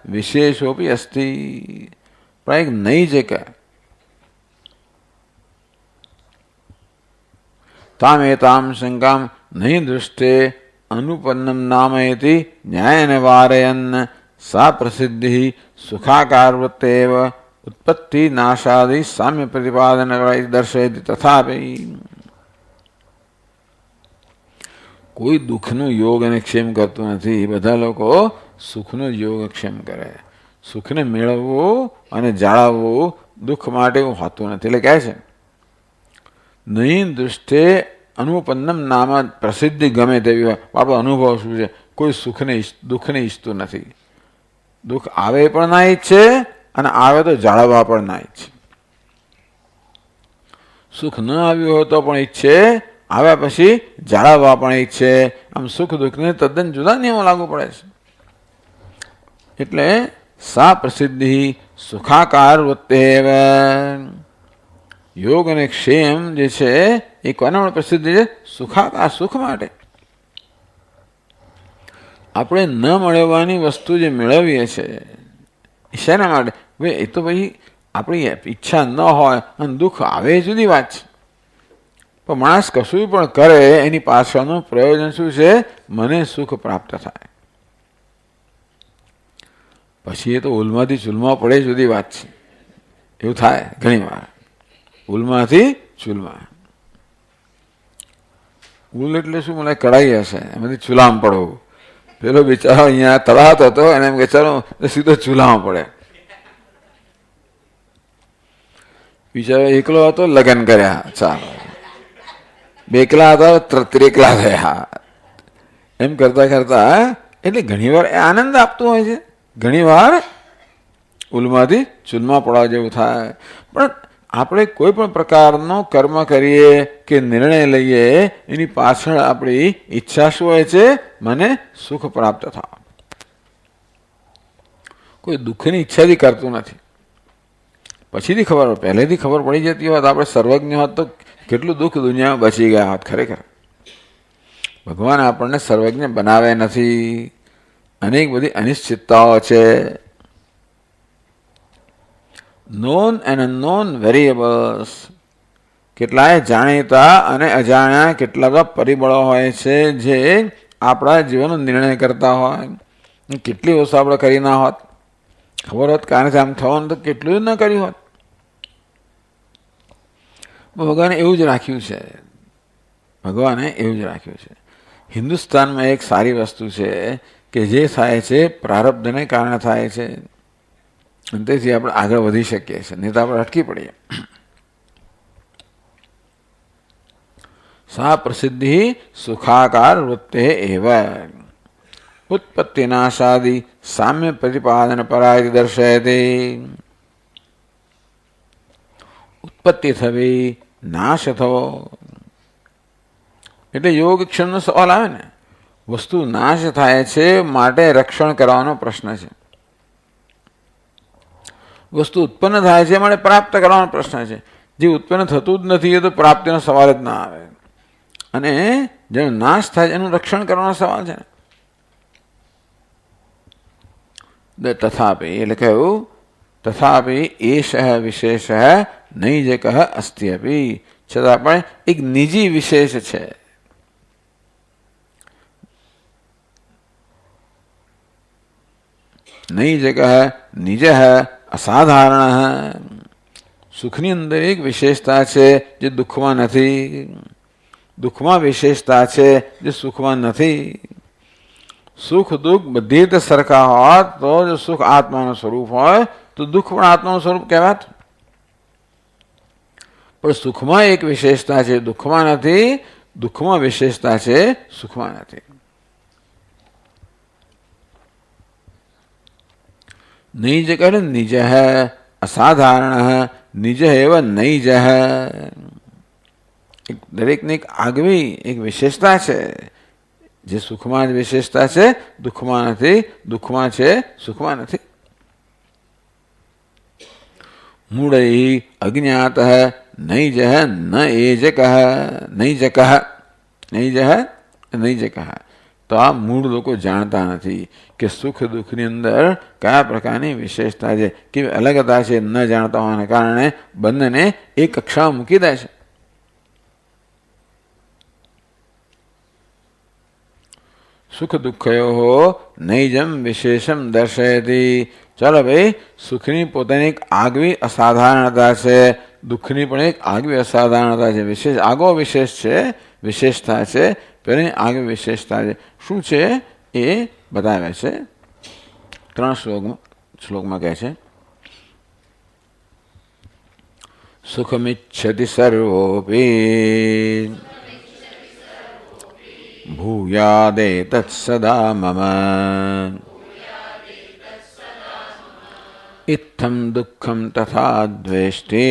વિશેષોપી અસ્તિ. પણ એક નૈજક તામેતામ શંકામ નહીં દૃષ્ટે અનુપન્નમ નામયતિ ન્યાયન વારયન સા પ્રસિદ્ધિ સુખાકાર વૃત્તેવ ઉત્પત્તિ નાશાદિ સામ્ય પ્રતિપાદન દર્શયતિ. તથાપિ કોઈ દુઃખનો યોગ અને ક્ષેમ કરતું નથી. બધા લોકો સુખનો યોગક્ષેમ કરે. સુખને મેળવવું અને જાળવવું દુઃખ માટે એવું હોતું નથી. એટલે કહે છે નહીં દૃષ્ટે અનુપન્નમ નામ, પ્રસિદ્ધિ ગમે તેવી હોય, આપણો અનુભવ શું છે? કોઈ દુઃખને ઈચ્છતું નથી. દુઃખ આવે પણ ના ઈચ્છે અને આવે તો જાળવવા પણ ના ઈચ્છે. સુખ ન આવ્યું હોય તો પણ ઈચ્છે આવ્યા પછી જાળવવા પણ ઈચ્છે. આમ સુખ દુઃખને તદ્દન જુદા નિયમો લાગુ પડે છે. એટલે સા પ્રસિદ્ધિ સુખાકાર વૃત્તેવ. યોગ અને ક્ષેમ જે છે એ કોના માટે પ્રસિદ્ધિ છે? સુખાકાર, સુખ માટે. આપણે ન મેળવવાની વસ્તુ જે મેળવીએ છીએ શેના માટે? ભાઈ એ તો ભાઈ આપણી ઈચ્છા ન હોય અને દુઃખ આવે એ જુદી વાત છે, પણ માણસ કશું પણ કરે એની પાછળનું પ્રયોજન શું છે? મને સુખ પ્રાપ્ત થાય. પછી એ તો ઉલમાંથી ચૂલમાં પડે જુદી વાત છે. એવું થાય ઘણી વાર, ઉલમાંથી ચૂલમાં. ઉલ એટલે શું? મને કઢાઈ હશે, એમાંથી ચૂલામાં પડવું. પેલો બિચારો અહીંયા તળાવતો હતો એને એમ કે ચાલો સીધો ચૂલામાં પડે. બિચારો એકલો હતો, લગ્ન કર્યા, ચાલો. બેકલા હતા, ત્રેકલા થયા. એમ કરતા કરતા એટલે ઘણી વાર એ આનંદ આપતું હોય છે, ઘણી વાર ઉલમાંથી ચૂલમાં પડવા જેવું થાય. પણ આપણે કોઈ પણ પ્રકારનો કર્મ કરીએ કે નિર્ણય લઈએ એની પાછળ આપણી ઈચ્છા શું હોય છે? મને સુખ પ્રાપ્ત થાય. કોઈ દુઃખની ઈચ્છાથી કરતું નથી. પછીથી ખબર, પહેલેથી ખબર પડી જતી હોત, આપણે સર્વજ્ઞ હોત તો કેટલું દુઃખ દુનિયામાં બચી ગયા હોત. ખરેખર ભગવાન આપણને સર્વજ્ઞ બનાવે નથી. અનેક બધી અનિશ્ચિતતાઓ છે. નોન એન્ડ અનનોન વેરિયેબલ્સ, કેટલાય જાણીતા અને અજાણ્યા કેટલા બધા પરિબળો હોય છે જે આપણા જીવનનો નિર્ણય કરતા હોય. કેટલી વસ્તુ આપણે કરી ના હોત, ખબર હોત કારણ કે આમ થવાનું તો કેટલું ન કર્યું હોત. ભગવાને એવું જ રાખ્યું છે. ભગવાને એવું જ રાખ્યું છે. હિન્દુસ્તાનમાં એક સારી વસ્તુ છે કે જે થાય છે પ્રારબ્ધને કારણે થાય છે, અને તેથી આપણે આગળ વધી શકીએ છીએ, નહીં તો આપણે અટકી પડીએ. સા પ્રસિદ્ધિ સુખાકાર વૃત્તે એવ. ઉત્પત્તિ નાશાદી સામ્ય પ્રતિપાદન પરાય દર્શયતે. ઉત્પત્તિ થવી, નાશ થવો એટલે યોગક્ષેમનો સવાલ આવે ને. વસ્તુ નાશ થાય છે માટે રક્ષણ કરવાનો પ્રશ્ન છે. વસ્તુ ઉત્પન્ન થાય છે માટે પ્રાપ્ત કરવાનો પ્રશ્ન છે. જે ઉત્પન્ન થતું જ નથી એ તો પ્રાપ્તિનો સવાલ જ ના આવે. અને જેનો નાશ થાય એનું રક્ષણ કરવાનો સવાલ છે ને. તથાપિ એટલે કહ્યું, તથાપિ એષ વિશેષ નૈજક અસ્તિ અપી. છતાં પણ એક નિજી વિશેષ છે. નૈજક નિજ અસાધારણ. સુખની અંદર એક વિશેષતા છે જે દુઃખમાં નથી. દુઃખમાં વિશેષતા છે જે સુખમાં નથી. સુખ દુઃખ બધી રીતે સરખા હોત તો જો સુખ આત્માનું સ્વરૂપ હોય તો દુઃખ પણ આત્માનું સ્વરૂપ કહેવાત. પણ સુખમાં એક વિશેષતા છે, દુઃખમાં નથી. દુઃખમાં વિશેષતા છે, સુખમાં નથી. નિજ કરે નિજ અસાધારણ. નિજ એવ નૈજ. દરેકની એક આગવી એક વિશેષતા છે. જે સુખમાં જ વિશેષતા છે, દુઃખમાં નથી. દુઃખમાં છે, સુખમાં નથી. મૂળૈ અજ્ઞાત નૈજ ન એજક. નૈજક નૈજક. તો આ મૂળ લોકો જાણતા નથી કે સુખ દુઃખની અંદર કયા પ્રકારની વિશેષતા છે, કેવી અલગતા છે. ન જાણતા હોવાને કારણે બંનેને એક કક્ષામાં મૂકી દે છે. સુખ દુઃખયો નૈજમ વિશેષમ દર્શયતી. ચાલો ભાઈ, સુખની પોતાની એક આગવી અસાધારણતા છે, દુઃખની પણ એક આગવી અસાધારણતા છે. વિશેષ આગો વિશેષ છે, વિશેષતા છે. પેલી આગવી વિશેષતા છે. શું છે એ બતાવે છે 3 શ્લોકમાં કહે છે. સુખમિચ્છતિ સર્વોપી ભૂયાદેતત્ સદા મમ. ઇત્થં દુઃખં તથા દ્વેષ્ટિ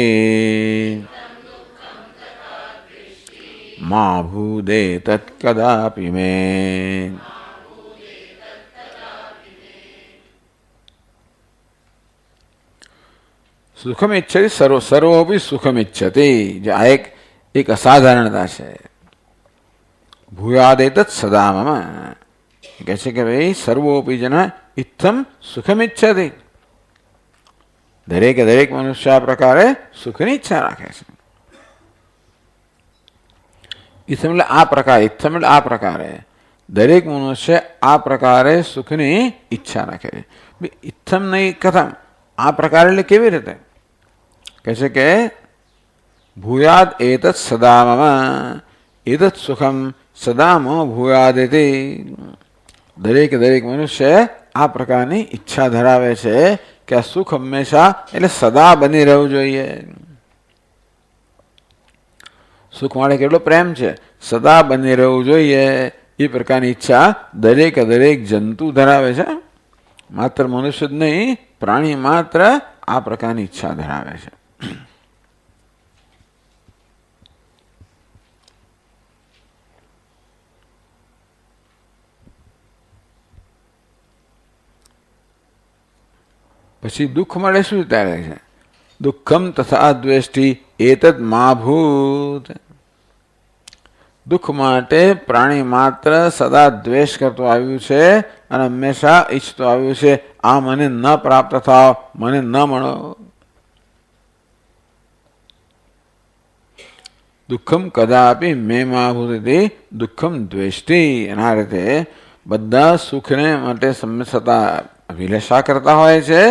મા ભૂદે તત્ કદાપિ મે. સુખમ ઈચ્છતી સર્વોપી સુખમ ઈચ્છતી. જે આ એક અસાધારણતા છે. ભૂયાદ એતત સદા મમ કહે છે કે ભાઈ સર્વોપી જન ઇત્થમ સુખમ ઈચ્છતી. દરેકે દરેક મનુષ્ય આ પ્રકારે સુખની ઈચ્છા રાખે છે. ઇત્થમ એટલે આ પ્રકારે, ઇત્થમ એટલે આ પ્રકારે. દરેક મનુષ્ય આ પ્રકારે સુખની ઈચ્છા રાખે છે. ઇત્થમ નહીં કથમ, આ પ્રકારે એટલે કેવી રીતે? કહે છે કે ભૂયાદ એતત સદા મમ એતત સુખમ સદા મમ ભૂયાદ એતિ. દરેક દરેક મનુષ્ય આ પ્રકારની ઈચ્છા ધરાવે છે કે આ સુખ હંમેશા એટલે સદા બની રહેવું જોઈએ. સુખ માટે કેટલો પ્રેમ છે, સદા બની રહેવું જોઈએ એ પ્રકારની ઈચ્છા દરેક દરેક જંતુ ધરાવે છે. માત્ર મનુષ્ય જ નહીં, પ્રાણી માત્ર આ પ્રકારની ઈચ્છા ધરાવે છે. પછી દુઃખ મળે શું ત્યારે છે? દુઃખમ તથા દ્વેષ્ટિ એતદ મા ભૂત. દુઃખ માટે પ્રાણી માત્ર સદા દ્વેષ કરતો આવ્યું છે અને હંમેશા ઈચ્છતો આવ્યું છે આ મને ન પ્રાપ્ત થાવ, મને ન મળો. દુઃખમ કદાપી મે મા ભૂત દુઃખમ દ્વેષ્ટિ. એના રીતે બધા સુખને માટે સદા અભિલાષા કરતા હોય છે,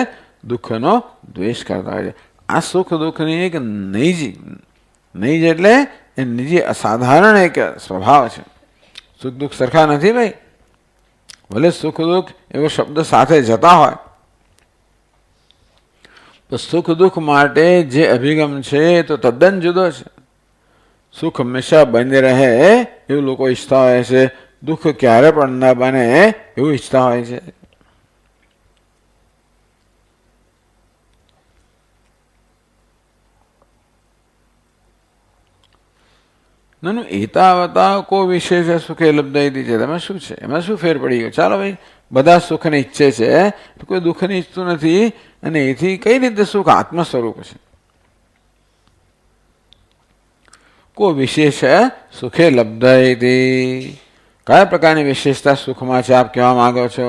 દુઃખનો દ્વેષ કરતા હોય છે. આ સુખ દુઃખની એક નૈજ એટલે એ નિજી અસાધારણ એક સ્વભાવ છે. સુખ દુઃખ સરખા નથી ભાઈ. ભલે સુખ દુઃખ એવો શબ્દ સાથે જતા હોય, તો સુખ દુઃખ માટે જે અભિગમ છે તો તદ્દન જુદો છે. સુખ હંમેશા બની રહે એવું લોકો ઈચ્છતા હોય છે, દુઃખ ક્યારે પણ ન બને એવું ઈચ્છતા હોય છે. નનુ એતાવતા કો વિશેષ સુખે લબ્ધ છે. તમે શું છે, એમાં શું ફેર પડી ગયો? ચાલો ભાઈ, બધા સુખને ઈચ્છે છે, કોઈ દુઃખને ઈચ્છતું નથી, અને એથી કઈ રીતે સુખ આત્મ સ્વરૂપ છે? કો વિશેષ સુખે લબ્ધ. કયા પ્રકારની વિશેષતા સુખમાં છે આપ કહેવા માંગો છો?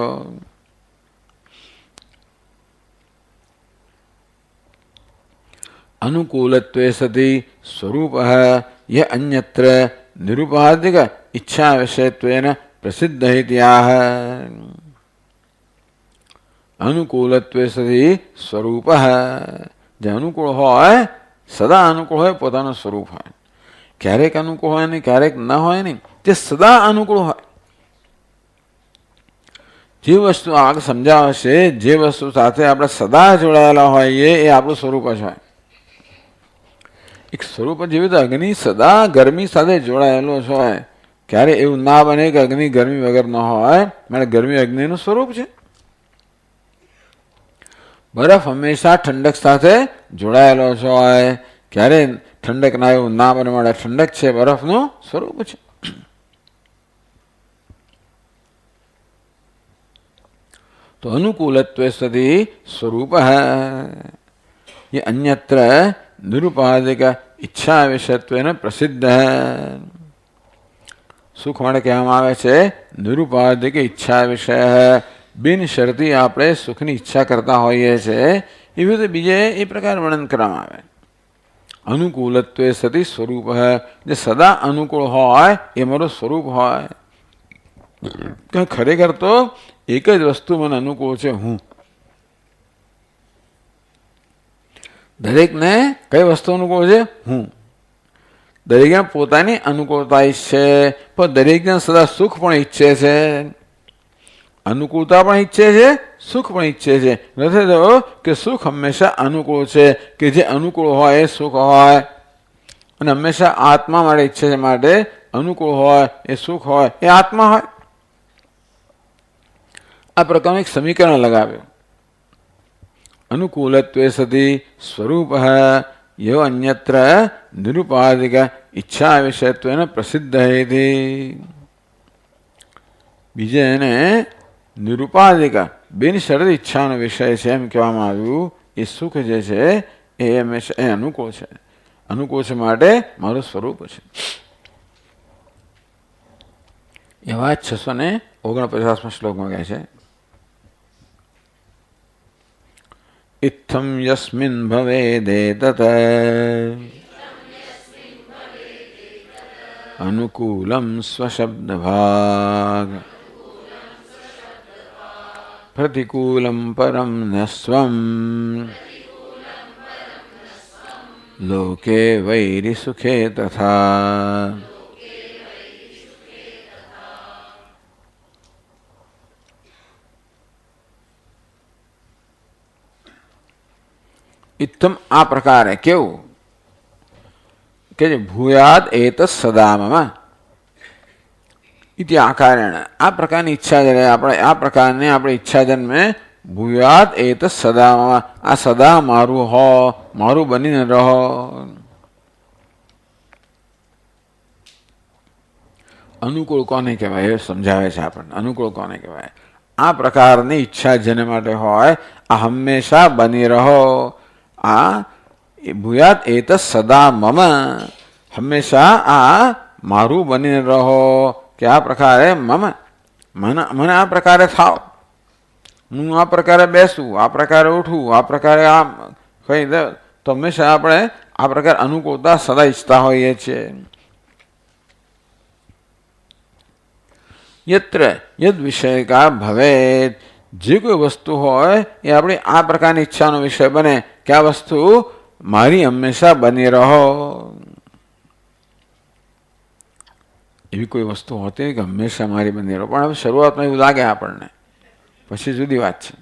અનુકૂલત્વે સતી સ્વરૂપ ય અન્યત્ર નિરુપાધિક ઈચ્છા વિષયત્વેન પ્રસિદ્ધ ઇત્યાહ. અનુકૂલત્વે સતી સ્વરૂપ, જે અનુકૂળ હોય, સદા અનુકૂળ હોય, પોતાનું સ્વરૂપ હોય. ક્યારેક અનુકૂળ હોય ને ક્યારેક ન હોય ને, તે સદા અનુકૂળ હોય. જે વસ્તુ આગળ સમજાવશે, જે વસ્તુ સાથે આપણે સદા જોડાયેલા હોઈએ એ આપણું સ્વરૂપ જ હોય. એક સ્વરૂપ જેવી રીતે અગ્નિ સદા ગરમી સાથે જોડાયેલો જ હોય. ક્યારે એવું ના બને કે અગ્નિ ગરમી વગર ન હોય, માટે ગરમી અગ્નિનું સ્વરૂપ છે. બરફ હંમેશા ઠંડક સાથે જોડાયેલો જ હોય. ક્યારે ઠંડક ના એવું ના બને, માટે ઠંડક છે બરફનું સ્વરૂપ છે. તો અનુકૂલત્વે સતી સ્વરૂપ એ અન્યત્ર નિરુપાધિક ઈચ્છા વિષયત્વેન પ્રસિદ્ધ. સુખ માટે કહેવામાં આવે છે નિરુપાધિક ઈચ્છા વિષય. બિન શરતી આપણે સુખની ઈચ્છા કરતા હોઈએ છીએ, એવી રીતે બીજે એ પ્રકાર વર્ણન કરવામાં આવે. અનુકૂલત્વે સતી સ્વરૂપ, જે સદા અનુકૂળ હોય એ મારું સ્વરૂપ હોય. ખરેખર તો એક જ વસ્તુ મને અનુકૂળ છે, હું. દરેકને કઈ વસ્તુ અનુકૂળ છે? હું. દરેકને પોતાની અનુકૂળતા ઈચ્છે, પણ દરેકને સદા સુખ પણ ઈચ્છે છે. અનુકૂળતા પણ ઈચ્છે છે, સુખ પણ ઈચ્છે છે. નથી તો કે સુખ હંમેશા અનુકૂળ છે, કે જે અનુકૂળ હોય એ સુખ હોય, અને હંમેશા આત્મા માટે ઈચ્છે છે, માટે અનુકૂળ હોય એ સુખ હોય એ આત્મા હોય. આ પ્રકારનું એક સમીકરણ લગાવ્યું. અનુકૂલત્વે સતી સ્વરૂપ યો અન્યત્ર નિરુપાધિક ઈચ્છા વિષયત્વેન પ્રસિદ્ધ હેતી. બીજે એને નિરુપાધિક બિનશરત ઈચ્છાનો વિષય છે એમ કહેવામાં આવ્યું. એ સુખ જે છે એ હંમેશા એ અનુકૂળ છે. અનુકૂળ છે માટે મારું સ્વરૂપ છે. એવા 649 શ્લોકમાં કહે છે, ઇત્થમ યસ્મિન ભવેદેતત અનુકૂલમ સ્વશબ્દભાગ પ્રતિકૂલમ પરમ નસ્વમ લોકે વૈરી સુખે તથા. ઇત્થમ આ પ્રકારે કેવું કે જે ભૂયાદ એત સદામાં ઇતિ આકારેણ આ પ્રકારની ઈચ્છા જયારે આપણે આ પ્રકારની આપણે ઈચ્છા જન્મે ભૂયાદ એત સદામાં આ સદા મારું હો મારું બનીને રહો. અનુકૂળ કોને કહેવાય એ સમજાવે છે આપણને. અનુકૂળ કોને કહેવાય? આ પ્રકારની ઈચ્છા જેને માટે હોય આ હંમેશા બની રહો. આ ભૂયાત એત સદા મમ હંમેશા આ મારું બનીને રહો. કે આ પ્રકારે મમ મને આ પ્રકારે થાવ. હું આ પ્રકારે બેસું, આ પ્રકારે ઉઠું, આ પ્રકારે આમ કઈ દે તો હંમેશા આપણે આ પ્રકારે અનુકૂળતા સદા ઈચ્છતા હોઈએ છીએ. યત્ર યદ વિષયકા ભવેત જે કોઈ વસ્તુ હોય એ આપણી આ પ્રકારની ઈચ્છાનો વિષય બને કે આ વસ્તુ મારી હંમેશા બની રહો. એવી કોઈ વસ્તુ હોતી નહીં કે હંમેશા મારી બની રહો. પણ હવે શરૂઆતમાં એવું લાગે આપણને, પછી જુદી વાત છે.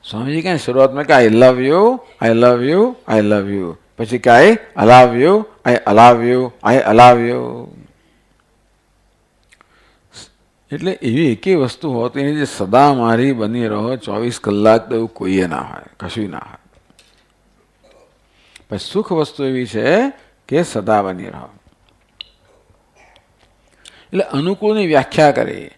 સ્વામીજી કહે શરૂઆતમાં કે I love you, I love you, I love you. પછી કે I allow you, I allow you, I allow you. એટલે એવી એકેય વસ્તુ હોતી નહીં જે સદા મારી બની રહો 24 કલાક તો એવું કોઈએ ના હોય, કશું ના હોય. પણ સુખ વસ્તુ એવી છે કે સદા બની રહો. એટલે અનુકૂળની વ્યાખ્યા કરી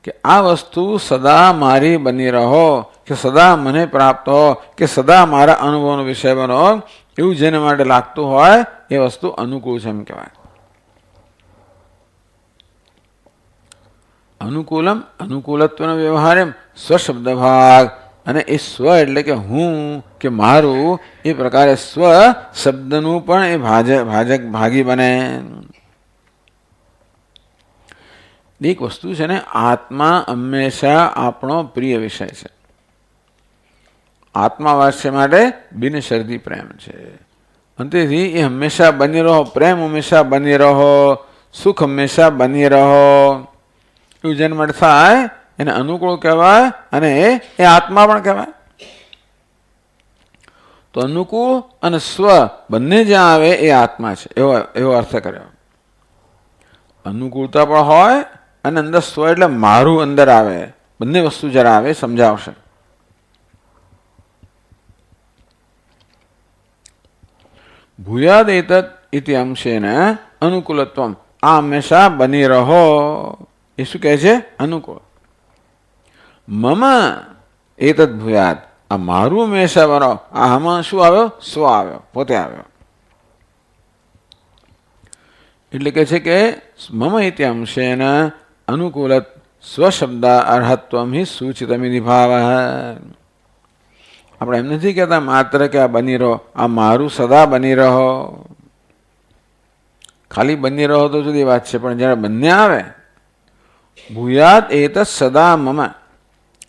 કે આ વસ્તુ સદા મારી બની રહો કે સદા મને પ્રાપ્ત હો કે સદા મારા અનુભવનો વિષય બનો એવું જેને માટે લાગતું હોય એ વસ્તુ અનુકૂળ છે એમ કહેવાય. અનુકૂલમ અનુકૂલત્વનો વ્યવહાર એમ સ્વશબ્દ ભાગ અને એ સ્વ એટલે કે હું કે મારું એ પ્રકારે સ્વ શબ્દનું પણ એ ભાગી બને. એક વસ્તુ છે ને આત્મા હંમેશા આપણો પ્રિય વિષય છે. આત્મા વાસ્ય માટે બિનશરતી પ્રેમ છે. અંતેથી એ હંમેશા બની રહો, પ્રેમ હંમેશા બની રહો, સુખ હંમેશા બની રહો એવું જેને માટે થાય એને અનુકૂળ કહેવાય અને એ આત્મા પણ કહેવાય. તો અનુકૂળ અને સ્વ બંને જ્યાં આવે એ આત્મા છે એવો અર્થ કર્યો. અનુકૂળતા પણ હોય અને અંદર સ્વ એટલે મારું અંદર આવે. બંને વસ્તુ જરા આવે સમજાવશે. ભૂયાદ એતત ઇતિ અંશેન અનુકૂલત્વમ આ હંમેશા બની રહો. એ શું કહે છે? અનુકૂળ. મમ એતત ભૂયાદ આ મારું હંમેશા બનો. આ આમાં શું આવ્યો? સ્વ આવ્યો, પોતે આવ્યો. એટલે કે છે કે મમ ઇતિ અંશેન અનુકૂલ સ્વશબ્દ અર્હત્વમ હિ સૂચિતમિતિ ભાવ. આપણે એમ નથી કહેતા માત્ર કે આ બની રહો, આ મારું સદા બની રહો. ખાલી બની રહો તો જુદી વાત છે, પણ જ્યારે બંને આવે ભૂયાદ એત સદા મમ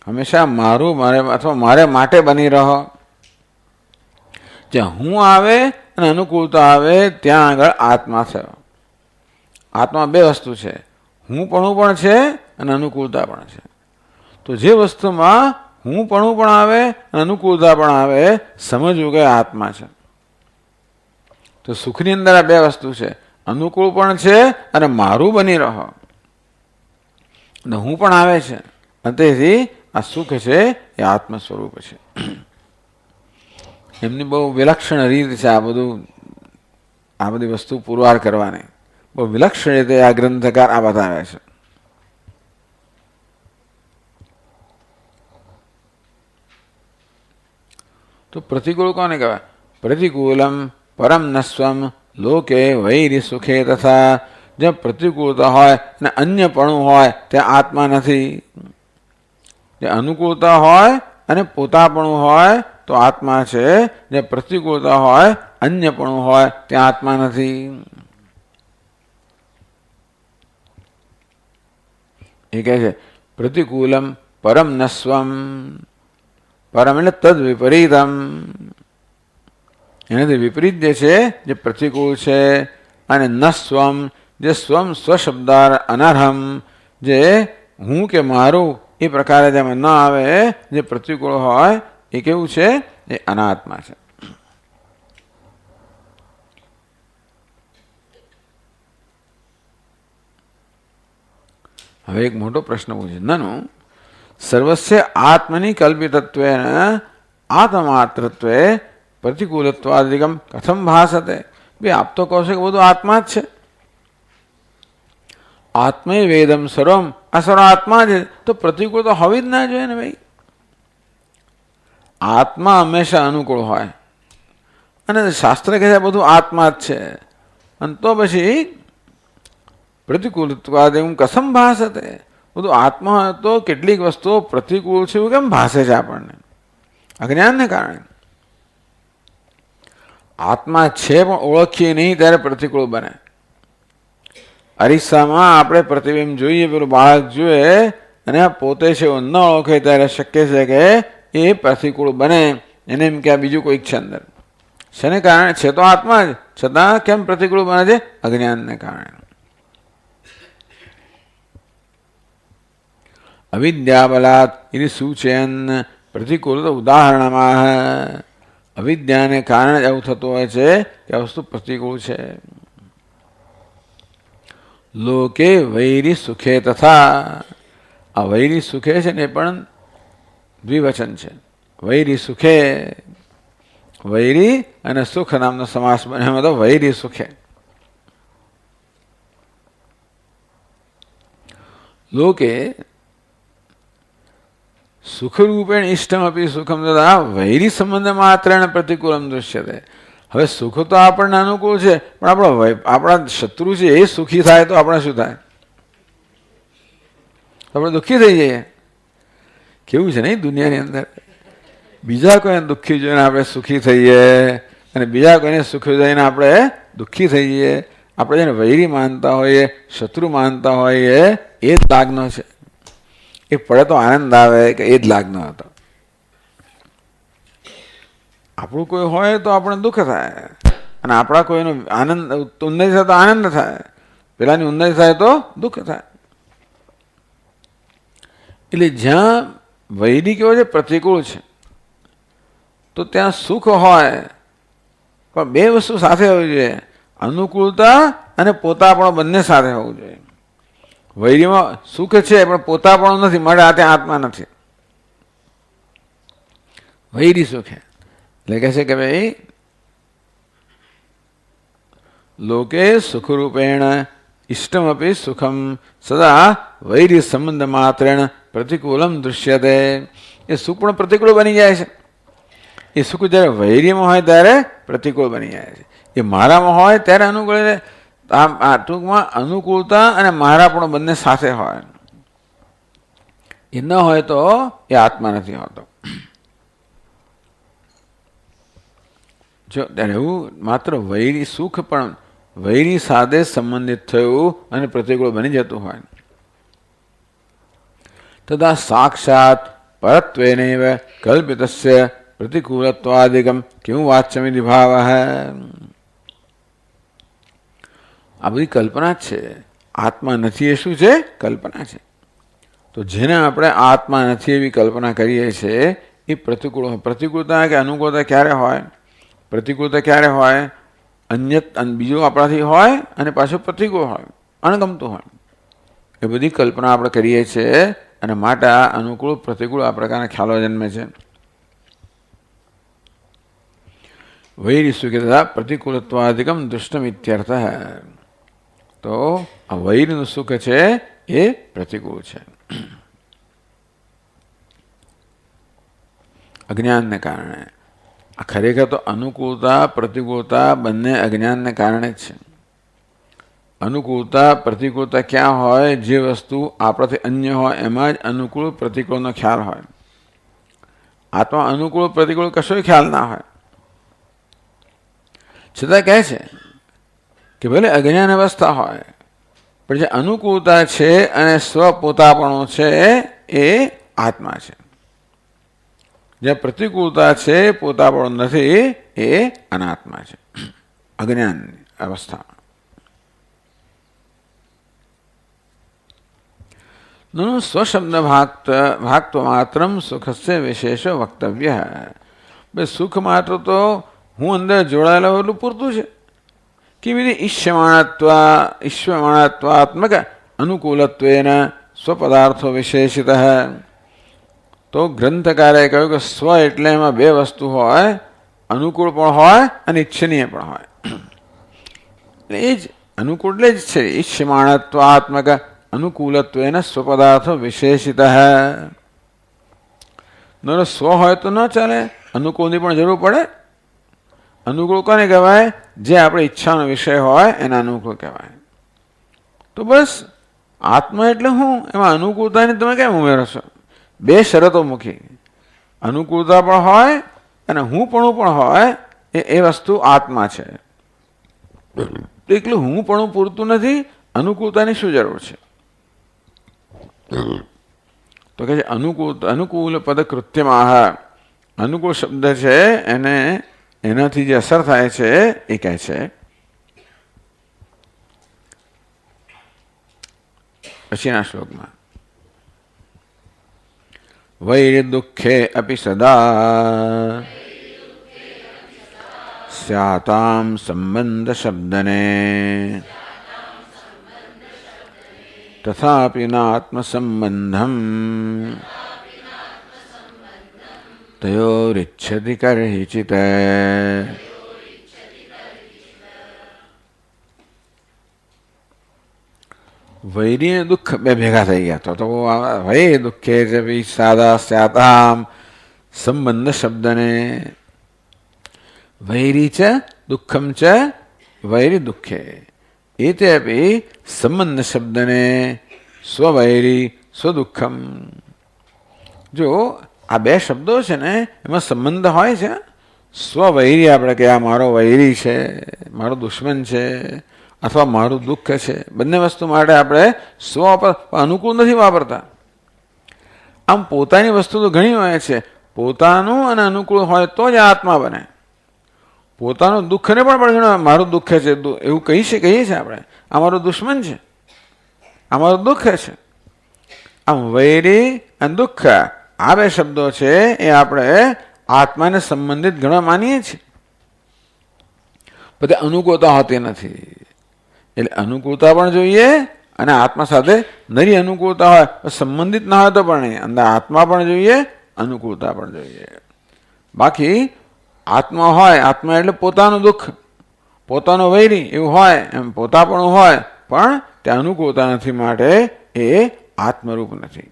હંમેશા મારું મારે અથવા મારે માટે બની રહો. જ્યાં હું આવે અને અનુકૂળતા આવે ત્યાં આગળ આત્મા થયો. આત્મા બે વસ્તુ છે, હુંપણું પણ છે અને અનુકૂળતા પણ છે. તો જે વસ્તુમાં હુંપણું પણ આવે અને અનુકૂળતા પણ આવે સમજવું કે આત્મા છે. તો સુખની અંદર આ બે વસ્તુ છે, અનુકૂળ પણ છે અને મારું બની રહો અને હું પણ આવે છે. અને તેથી આ સુખ છે એ આત્મ સ્વરૂપ છે. એમની બહુ વિલક્ષણ રીત છે આ બધી વસ્તુ પુરવાર કરવાની. બહુ વિલક્ષણ રીતે આ ગ્રંથકાર આ બતાવે છે. તો પ્રતિકૂળ કોને કહેવાય? પ્રતિકૂલમ પરમ નસ્વમ લોકે વૈરી સુખે તથા. જ્યાં પ્રતિકૂળતા હોય અને અન્યપણું હોય ત્યાં આત્મા નથી. જે અનુકૂળતા હોય અને પોતાપણું હોય તો આત્મા છે. જે પ્રતિકૂળતા હોય અન્યપણું હોય ત્યાં આત્મા નથી. એ કહે છે પ્રતિકૂલમ પરમ નસ્વમ. પરમ એટલે તદ વિપરીતમ. એનાથી વિપરીત જે છે જે પ્રતિકૂળ છે. અને નસ્વમ જે સ્વમ સ્વશબ્દાર અનર્હમ, જે હું કે મારું એ પ્રકારે જેમાં ન આવે જે પ્રતિકૂળ હોય એ કેવું છે? એ અનાત્મા છે. હવે એક મોટો પ્રશ્ન પૂછે, નનુ સર્વસ્ય આત્મની કલ્પિતત્વેન આત્માત્રત્વે પ્રતિકૂલત્વાદિકમ કથમ ભાસતે? ભાઈ આપ તો કહો છો કે બધું આત્મા જ છે. આત્મય વેદમ સર્વમ, આ સર્વ આત્મા છે, તો પ્રતિકૂળ તો હોવી જ ના જોઈએ ને ભાઈ. આત્મા હંમેશા અનુકૂળ હોય અને શાસ્ત્ર કહે છે બધું આત્મા જ છે, અને તો પછી પ્રતિકૂળત્વાદિકમ કથમ ભાસતે? બધું આત્મા હોય તો કેટલીક વસ્તુઓ પ્રતિકૂળ છે એવું કેમ ભાસે છે આપણને? અજ્ઞાનને કારણે. આત્મા છે પણ ઓળખીએ નહીં ત્યારે પ્રતિકૂળ બને. અરીસામાં આપણે પ્રતિબિંબ જોઈએ, પેલું બાળક જોઈએ અને પોતે છે એવું ન ઓળખે ત્યારે શક્ય છે કે એ પ્રતિકૂળ બને. એને એમ કે આ બીજું કોઈક છે અંદર. શેને કારણે? છે તો આત્મા જ, છતાં કેમ પ્રતિકૂળ બને છે? અજ્ઞાનને કારણે. અવિદ્યાબલાત એની સૂચયન પ્રતિકૂળ ઉદાહરણમાં. અવિદ્યાને કારણે જ એવું થતું હોય છે કે આ વસ્તુ પ્રતિકૂળ છે. લોકે વૈરી સુખે તથા. આ વૈરી સુખે છે ને પણ દ્વિવચન છે. વૈરી સુખે, વૈરી અને સુખ નામનો સમાસ બને, એમાં તો વૈરી સુખે. લોકે સુખરૂપેણ ઇષ્ટમ અપી સુખમ તથા વૈરી સંબંધ માત્ર પ્રતિકૂલમ દૃશ્યતે. હવે સુખ તો આપણને અનુકૂળ છે, પણ આપણા શત્રુ છે એ સુખી થાય તો આપણે શું થાય? આપણે દુઃખી થઈ જઈએ. કેવું છે નહીં દુનિયાની અંદર? બીજા કોઈને દુઃખી જોઈને આપણે સુખી થઈએ અને બીજા કોઈને સુખી જોઈને આપણે દુઃખી થઈએ. આપણે જેને વૈરી માનતા હોઈએ, શત્રુ માનતા હોઈએ, એ જ લાગનો છે. એ પડે તો આનંદ આવે કે એ જ લાગનો હતો. આપણું કોઈ હોય તો આપણે દુઃખ થાય, અને આપણા કોઈનો આનંદ ઉન્નતિ થાય તો આનંદ થાય, પેલાની ઉન્નતિ થાય તો દુઃખ થાય. એટલે જ્યાં વૈરી કેવો છે? પ્રતિકૂળ છે, તો ત્યાં સુખ હોય, પણ બે વસ્તુ સાથે હોવી જોઈએ. અનુકૂળતા અને પોતાપણો બંને સાથે હોવું જોઈએ. વૈરીમાં સુખ છે પણ પોતાપણું નથી, મળે આ ત્યાં આત્મા નથી. વૈરી સુખ એટલે કહે છે કે ભાઈ લોકે સુખરૂપેણ ઇષ્ટમપી સુખમ સદા વૈરી સંબંધ માત્રેણ પ્રતિકૂલમ દૃશ્યતે. એ સુખ પણ પ્રતિકૂળ બની જાય છે. એ સુખ જ્યારે વૈરીમાં હોય ત્યારે પ્રતિકૂળ બની જાય છે. એ મારામાં હોય ત્યારે અનુકૂળ. આ ટૂંકમાં અનુકૂળતા અને મારા પણ બંને સાથે હોય. એ ન હોય તો એ આત્મા નથી હોતો. જો ત્યારે એવું માત્ર વૈરી સુખ પણ વૈરી સાથે સંબંધિત થયું અને પ્રતિકૂળ બની જતું હોય, તથા સાક્ષાત પરત્વેનૈવ કલ્પિતસ્ય પ્રતિકૂળત્વાદિકમ કેવું વાચ્યમિતિ ભાવ. આ બધી કલ્પના જ છે. આત્મા નથી એ શું છે? કલ્પના છે. તો જેને આપણે આત્મા નથી એવી કલ્પના કરીએ છીએ એ પ્રતિકૂળ હોય. પ્રતિકૂળતા કે અનુકૂળતા ક્યારે હોય? પ્રતિકૂળતા ક્યારે હોય? બીજું આપણાથી હોય અને પાછું પ્રતિકૂળ હોય, અણગમતું હોય. એ બધી કલ્પના આપણે કરીએ છીએ અને માટે આ અનુકૂળ પ્રતિકૂળ આ પ્રકારના ખ્યાલો જન્મે છે. વૈરી સુખે તથા પ્રતિકૂળત્વાધિકમ દુષ્ટમ ઇત્યર્થ. તો આ વૈરીનું સુખ છે એ પ્રતિકૂળ છે, અજ્ઞાનને કારણે. આ ખરેખર તો અનુકૂળતા પ્રતિકૂળતા બંને અજ્ઞાનને કારણે જ છે. અનુકૂળતા પ્રતિકૂળતા ક્યાં હોય? જે વસ્તુ આપણાથી અન્ય હોય એમાં જ અનુકૂળ પ્રતિકૂળનો ખ્યાલ હોય. આત્મા અનુકૂળ પ્રતિકૂળ કશો ખ્યાલ ના હોય, છતાં કહે છે કે ભલે અજ્ઞાન અવસ્થા હોય પણ જે અનુકૂળતા છે અને સ્વપોતાપણું છે એ આત્મા છે. જ્યાં પ્રતિકૂળતા છે, પોતાપણું નથી, એ અનાત્મા છે, અજ્ઞાનની અવસ્થા. નુ સ્વશબ્દ ભાગતો માત્રમ સુખસ્ય વિશેષ વક્તવ્ય. બસ સુખ માત્ર તો હું અંદર જોડાયેલો એટલું પૂરતું છે. કેવી રીતે? ઈશ્વમાણત્વાત્મક અનુકૂલત્વેન સ્વપદાર્થો વિશેષિત. તો ગ્રંથકારે કહ્યું કે સ્વ એટલે એમાં બે વસ્તુ હોય, અનુકૂળ પણ હોય અને ઈચ્છનીય પણ હોય. એટલે એ જ અનુકૂળ એટલે જ છે ઈશ્વમાણત્વાત્મક અનુકૂલત્વેન સ્વપદાર્થો વિશેષિત. સ્વ હોય તો ન ચાલે, અનુકૂળની પણ જરૂર પડે. અનુકૂળ કોને કહેવાય? જે આપણે ઈચ્છાનો વિષય હોય એને અનુકૂળ કહેવાય. તો બસ આત્મા એટલે હું, એમાં અનુકૂળતાની તમે કેમ ઉમેરો છો? બે શરતો મૂકી, અનુકૂળતા પણ હોય અને હું પણ હોય. એ વસ્તુ આત્મા છે. એટલું હું પણ પૂરતું નથી, અનુકૂળતાની શું જરૂર છે? તો કે છે અનુકૂળ પદ કૃત્યમાં. અનુકૂળ શબ્દ છે એને એનાથી જે અસર થાય છે એ કહે છે. પછીના શ્લોકમાં વૈર દુઃખે અપી સદા સ્યાતામ સંબંધ શબ્દને તથાપિ નાત્મસંબંધમ તયોરિચ્છતિ કરહિચિત. વૈરી અને દુઃખ બે ભેગા થઈ ગયા. તો વૈ દુઃખે સાદા સ્યાતામ સંબંધ શબ્દને વૈરી ચ દુઃખમ ચ વૈરી દુઃખે એતે અપી સંબંધ શબ્દને સ્વવૈરી સ્વદુઃખમ. જો આ બે શબ્દો છે ને એમાં સંબંધ હોય છે. સ્વવૈરી આપણે કે આ મારો વૈરી છે, મારો દુશ્મન છે, અથવા મારું દુઃખ છે. બંને વસ્તુ માટે આપણે સ્વ અનુકૂળ નથી વાપરતા. આમ પોતાની વસ્તુ તો ઘણી હોય છે. પોતાનું અને અનુકૂળ હોય તો જ આત્મા બને. પોતાનું દુઃખને પણ મારું દુઃખ છે એવું કહીએ છીએ આપણે. આ મારું દુશ્મન છે, આ મારું દુઃખ છે. આમ વૈરી અને દુઃખ આ બે શબ્દો છે એ આપણે આત્માને સંબંધિત ઘણા માનીએ છીએ. બધી અનુકૂળતા હોતી નથી. એટલે અનુકૂળતા પણ જોઈએ અને આત્મા સાથે નરી અનુકૂળતા હોય સંબંધિત ના હોય તો પણ નહીં. અંદર આત્મા પણ જોઈએ, અનુકૂળતા પણ જોઈએ. બાકી આત્મા હોય, આત્મા એટલે પોતાનું દુઃખ, પોતાનો વૈરી એવું હોય, એમ પોતા પણ હોય પણ તે અનુકૂળતા નથી, માટે એ આત્મરૂપ નથી.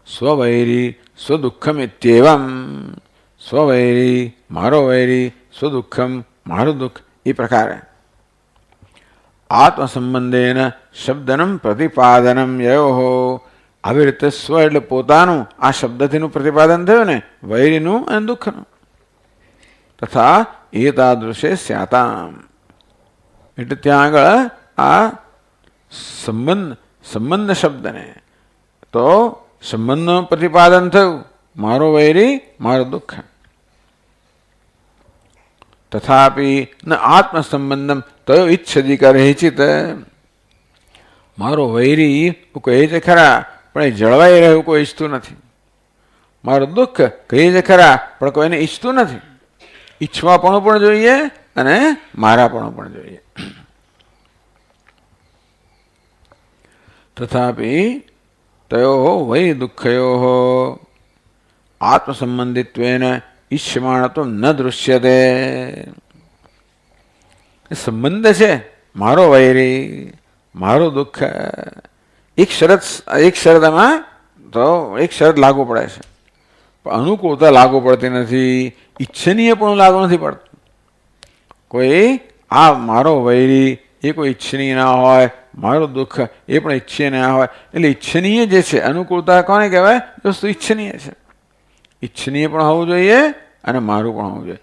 સ્વવૈરી સ્વદુઃખમ ઇત્યેવમ. સ્વવૈરી મારો વૈરી, સ્વદુઃખમ મારું દુઃખ. એ પ્રકારે આત્મસંબંધેન શબ્દનમ પ્રતિપાદનમ યયોઃ. આવી રીતે સ્વ એટલે પોતાનું, આ શબ્દથીનું પ્રતિપાદન થયું ને વૈરીનું અને દુઃખનું. તથા એતાદૃશે સ્યાતામ એટલે ત્યાં આગળ આ સંબંધ શબ્દને તો સંબંધનું પ્રતિપાદન થયું, મારો વૈરી મારું દુઃખ. તથાપિ ન આત્મસંબંધમ તયો ઈચ્છતિ કરહિચિત. મારો વૈરી કહે છે ખરા પણ એ જળવાઈ રહ્યું કોઈ ઈચ્છતું નથી. મારું દુઃખ કહે છે ખરા પણ કોઈને ઈચ્છતું નથી. ઈચ્છવાપણું પણ જોઈએ અને મારાપણું પણ જોઈએ. તથાપિ તયો વૈ દુઃખયો આત્મસંબંધિત્વેન ઈષ્યમાણત્વ ન દૃશ્યતે. સંબંધ છે મારો વૈરી, મારું દુઃખ. એક શરતમાં તો એક શરત લાગુ પડે છે, પણ અનુકૂળતા લાગુ પડતી નથી, ઈચ્છનીય પણ લાગુ નથી પડતું. કોઈ આ મારો વૈરી એ કોઈ ઈચ્છનીય ના હોય, મારું દુઃખ એ પણ ઈચ્છનીય ના હોય. એટલે ઈચ્છનીય જે છે અનુકૂળતા કોને કહેવાય? વસ્તુ ઈચ્છનીય છે. ઈચ્છનીય પણ હોવું જોઈએ અને મારું પણ હોવું જોઈએ.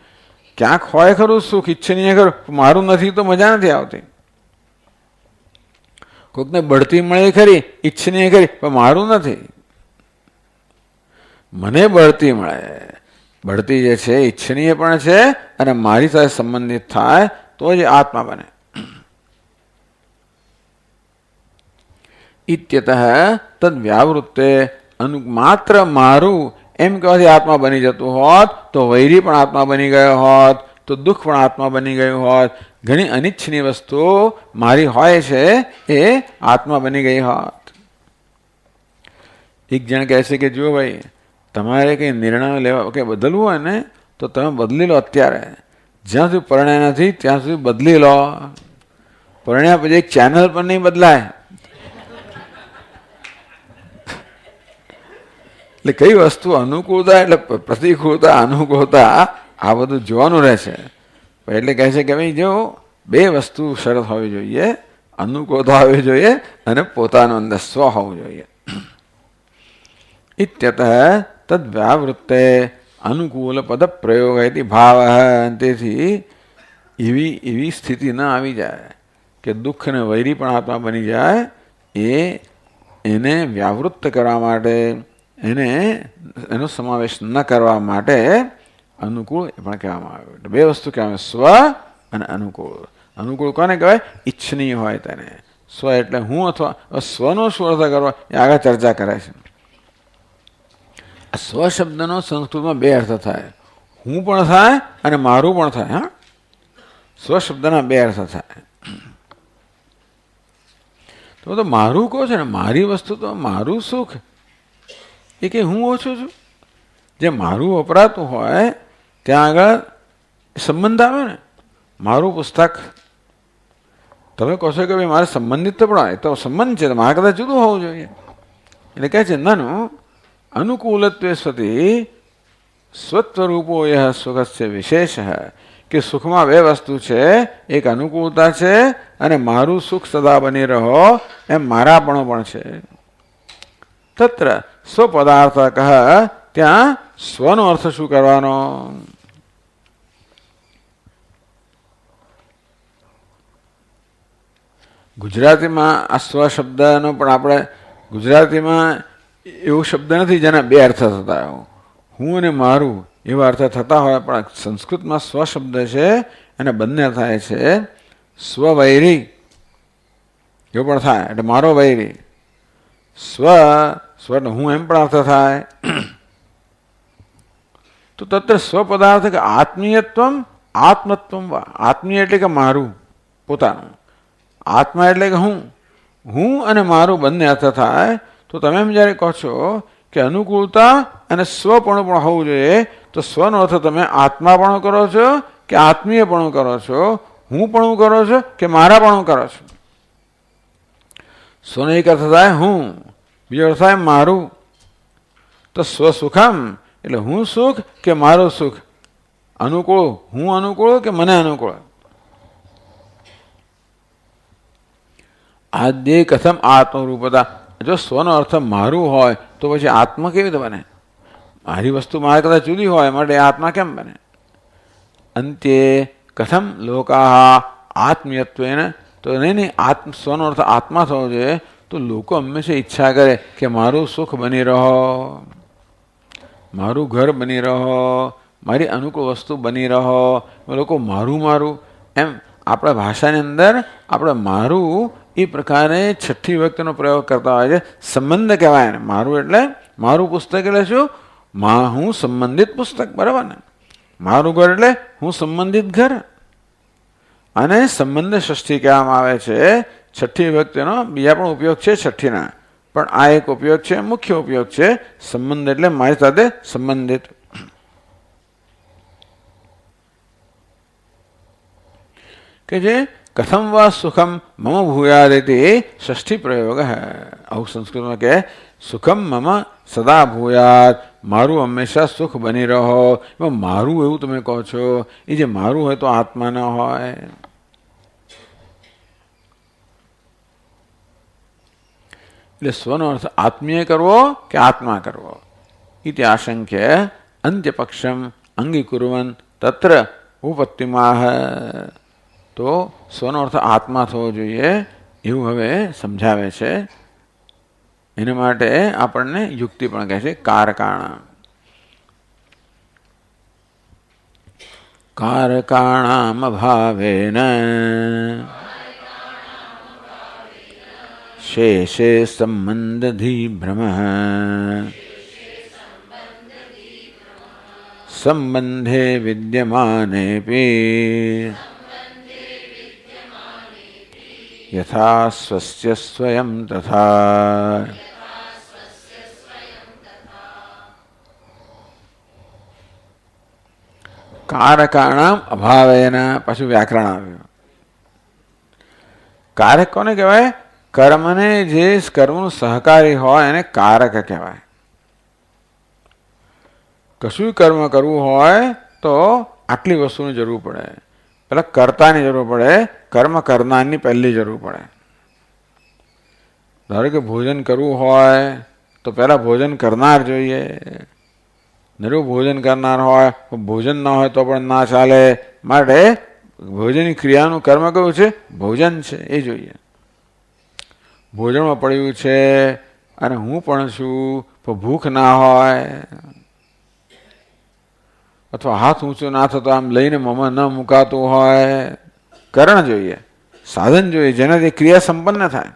ક્યાંક હોય ખરું સુખ ઈચ્છનીય ખરું, મારું નથી તો મજા નથી આવતી. કોઈકને બઢતી મળે ખરી, ઈચ્છનીય ખરી, પણ મારું નથી. મને બઢતી મળે, બઢતી જે છે ઈચ્છનીય પણ છે અને મારી સાથે સંબંધિત થાય તો જ આત્મા બને. ઇત્યતઃ તદ વ્યાવૃત્તે માત્ર મારું એમ કહેવાથી આત્મા બની જતું હોત તો વૈરી પણ આત્મા બની ગયો હોત, તો દુઃખ પણ આત્મા બની ગયું હોત. ઘણી અનિચ્છનીય વસ્તુઓ મારી હોય છે એ આત્મા બની ગઈ હોત. એક જણ કહે છે કે જુઓ ભાઈ, તમારે કંઈ નિર્ણય લેવા કે બદલવું હોય ને તો તમે બદલી લો અત્યારે. જ્યાં સુધી પરણ્યા નથી ત્યાં સુધી બદલી લો. પરણ્યા પછી એક ચેનલ પણ નહીં બદલાય. એટલે કઈ વસ્તુ અનુકૂળતા એટલે પ્રતિકૂળતા અનુકૂળતા આ બધું જોવાનું રહેશે. એટલે કહે છે કે ભાઈ જો બે વસ્તુ શરત હોવી જોઈએ, અનુકૂળતા હોવી જોઈએ અને પોતાનું અંદર સ્વ હોવું જોઈએ. ઇત્યતઃ તદ વ્યાવૃત્તે અનુકૂળ પદ પ્રયોગ હતી ભાવ. તેથી એવી સ્થિતિ ન આવી જાય કે દુઃખ અને વૈરી પણ આત્મા બની જાય. એને વ્યાવૃત્ત કરવા માટે, એનો સમાવેશ ન કરવા માટે અનુકૂળ એ પણ કહેવામાં આવ્યું. એટલે બે વસ્તુ કહેવાય, સ્વ અને અનુકૂળ. અનુકૂળ કોને કહેવાય? ઈચ્છનીય હોય તેને. સ્વ એટલે હું, અથવા સ્વનો શું અર્થ કરવો એ આગળ ચર્ચા કરે છે. સ્વ શબ્દનો સંસ્કૃતમાં બે અર્થ થાય, હું પણ થાય અને મારું પણ થાય. હા, સ્વ શબ્દના બે અર્થ થાય. તો મારું કહો છે ને, મારી વસ્તુ તો મારું સુખ એ કે હું ઓછું છું. જે મારું વપરાતું હોય ત્યાં આગળ સંબંધ આવે ને. મારું પુસ્તક તમે કહો છો કે ભાઈ મારે સંબંધિત તો પણ એ તો સંબંધ છે, મારે કદાચ જુદું હોવું જોઈએ. એટલે કહે છે નાનું અનુકૂલત્વે સતી સ્વત્વરૂપો યહ સુખસ્ય વિશેષ, કે સુખમાં બે વસ્તુ છે, એક અનુકૂળતા છે અને મારું સુખ સદા બની રહો એમ મારાપણું પણ છે. તત્ર સ્વપદાર્થ કહ, ત્યાં સ્વનો અર્થ શું કરવાનો? ગુજરાતીમાં આ સ્વ શબ્દનો પણ આપણે ગુજરાતીમાં એવો શબ્દ નથી જેના બે અર્થ થતા હોય. હું અને મારું એવા અર્થ થતા હોય, પણ સંસ્કૃતમાં સ્વ શબ્દ છે અને બંને થાય છે. સ્વવૈરી એવો પણ થાય, એટલે મારો વૈરી. સ્વ હું એમ પણ અર્થ થાય. તો તત્ર સ્વપદાર્થ કે આત્મીયત્વમ આત્મત્વમ. આત્મીય એટલે કે મારું, પોતાનું. આત્મા એટલે કે હું અને મારું બંને અર્થ થાય. તો તમે એમ જ્યારે કહો છો કે અનુકૂળતા અને સ્વપણું પણ હોવું જોઈએ, તો સ્વનો અર્થ તમે આત્માપણું કરો છો કે આત્મીયપણું કરો છો, હું પણ કરો છો કે મારાપણું કરો છો. સ્વનો એક અર્થ થાય હું, બીજો અર્થ થાય મારું. તો સ્વસુખમ એટલે હું સુખ કે મારું સુખ, અનુકૂળ હું અનુકૂળ કે મને અનુકૂળ. આદ્ય કથમ આત્મરૂપતા. જો સ્વનો અર્થ મારું હોય તો પછી આત્મા કેવી રીતે બને? મારી વસ્તુ મારે કદાચ જુદી હોય, માટે આત્મા કેમ બને? અંત્યે કથમ લોકા આત્મીયત્વેન. તો નહીં, સ્વનો અર્થ આત્મા થવો જોઈએ. તો લોકો હંમેશા ઈચ્છા કરે કે મારું સુખ બની રહો, મારું ઘર બની રહો, મારી અનુકૂળ વસ્તુ બની રહો. લોકો મારું એમ આપણા ભાષાની અંદર આપણે મારું એ પ્રકારે છઠ્ઠી વ્યક્તિનો પ્રયોગ કરતા હોય છે. સંબંધ કહેવાય ને. મારું એટલે મારું પુસ્તક એટલે શું? હું સંબંધિત પુસ્તક, બરાબર ને? મારું ઘર એટલે હું સંબંધિત ઘર. અને સંબંધ ષષ્ઠી કહેવામાં આવે છે. છઠ્ઠી વ્યક્તિનો બીજા પણ ઉપયોગ છે છઠ્ઠીના, પણ આ એક ઉપયોગ છે, મુખ્ય ઉપયોગ છે. સંબંધ એટલે મારી સાથે સંબંધિત. કે જે કથમ વા સુખમ મમ ભૂયાદિતિ ષષ્ઠી પ્રયોગ. આવું સંસ્કૃતમાં કહે, સુખમ મમ સદા ભૂયાત, મારું હંમેશા સુખ બની રહો. એમાં મારું એવું તમે કહો છો, એ જે મારું હોય તો આત્મા ન હોય. એટલે સ્વનો અર્થ આત્મીય કરવો કે આત્મા કરવો. ઇતિ આશંક્ય અંત્યપક્ષમ અંગીકુર્વન તત્ર ઉપત્તિમાહ. તો સ્વનો અર્થ આત્મા થવો જોઈએ એવું હવે સમજાવે છે. એના માટે આપણને યુક્તિ પણ કહે છે. કારકાણ કારકાણામ ભાવેન શેષે સંબંધધિ ભ્રમ સંબંધે વિદ્યમાનેપી યથા સ્વસ્ય સ્વયં તથા. કારકાણામ અભાવેન. પાછું વ્યાકરણ આવ્યું. કારક કોને કહેવાય? કર્મને જે કર્મનું સહકારી હોય એને કારક કહેવાય. કશું કર્મ કરવું હોય તો આટલી વસ્તુની જરૂર પડે. પેલા કર્તાની જરૂર પડે, કર્મ કરનારની પહેલી જરૂર પડે. ધારો કે ભોજન કરવું હોય તો પહેલા ભોજન કરનાર જોઈએ. નરું ભોજન કરનાર હોય, ભોજન ના હોય તો પણ ના ચાલે. માટે ભોજનની ક્રિયાનું કર્મ કયું છે? ભોજન છે, એ જોઈએ. ભોજનમાં પડ્યું છે અને હું પણ છું, તો ભૂખ ના હોય, અથવા હાથ ઊંચું ના થતો આમ લઈને મોંમાં ન મુકાતું હોય. કરણ જોઈએ, સાધન જોઈએ, જેનાથી ક્રિયા સંપન્ન થાય.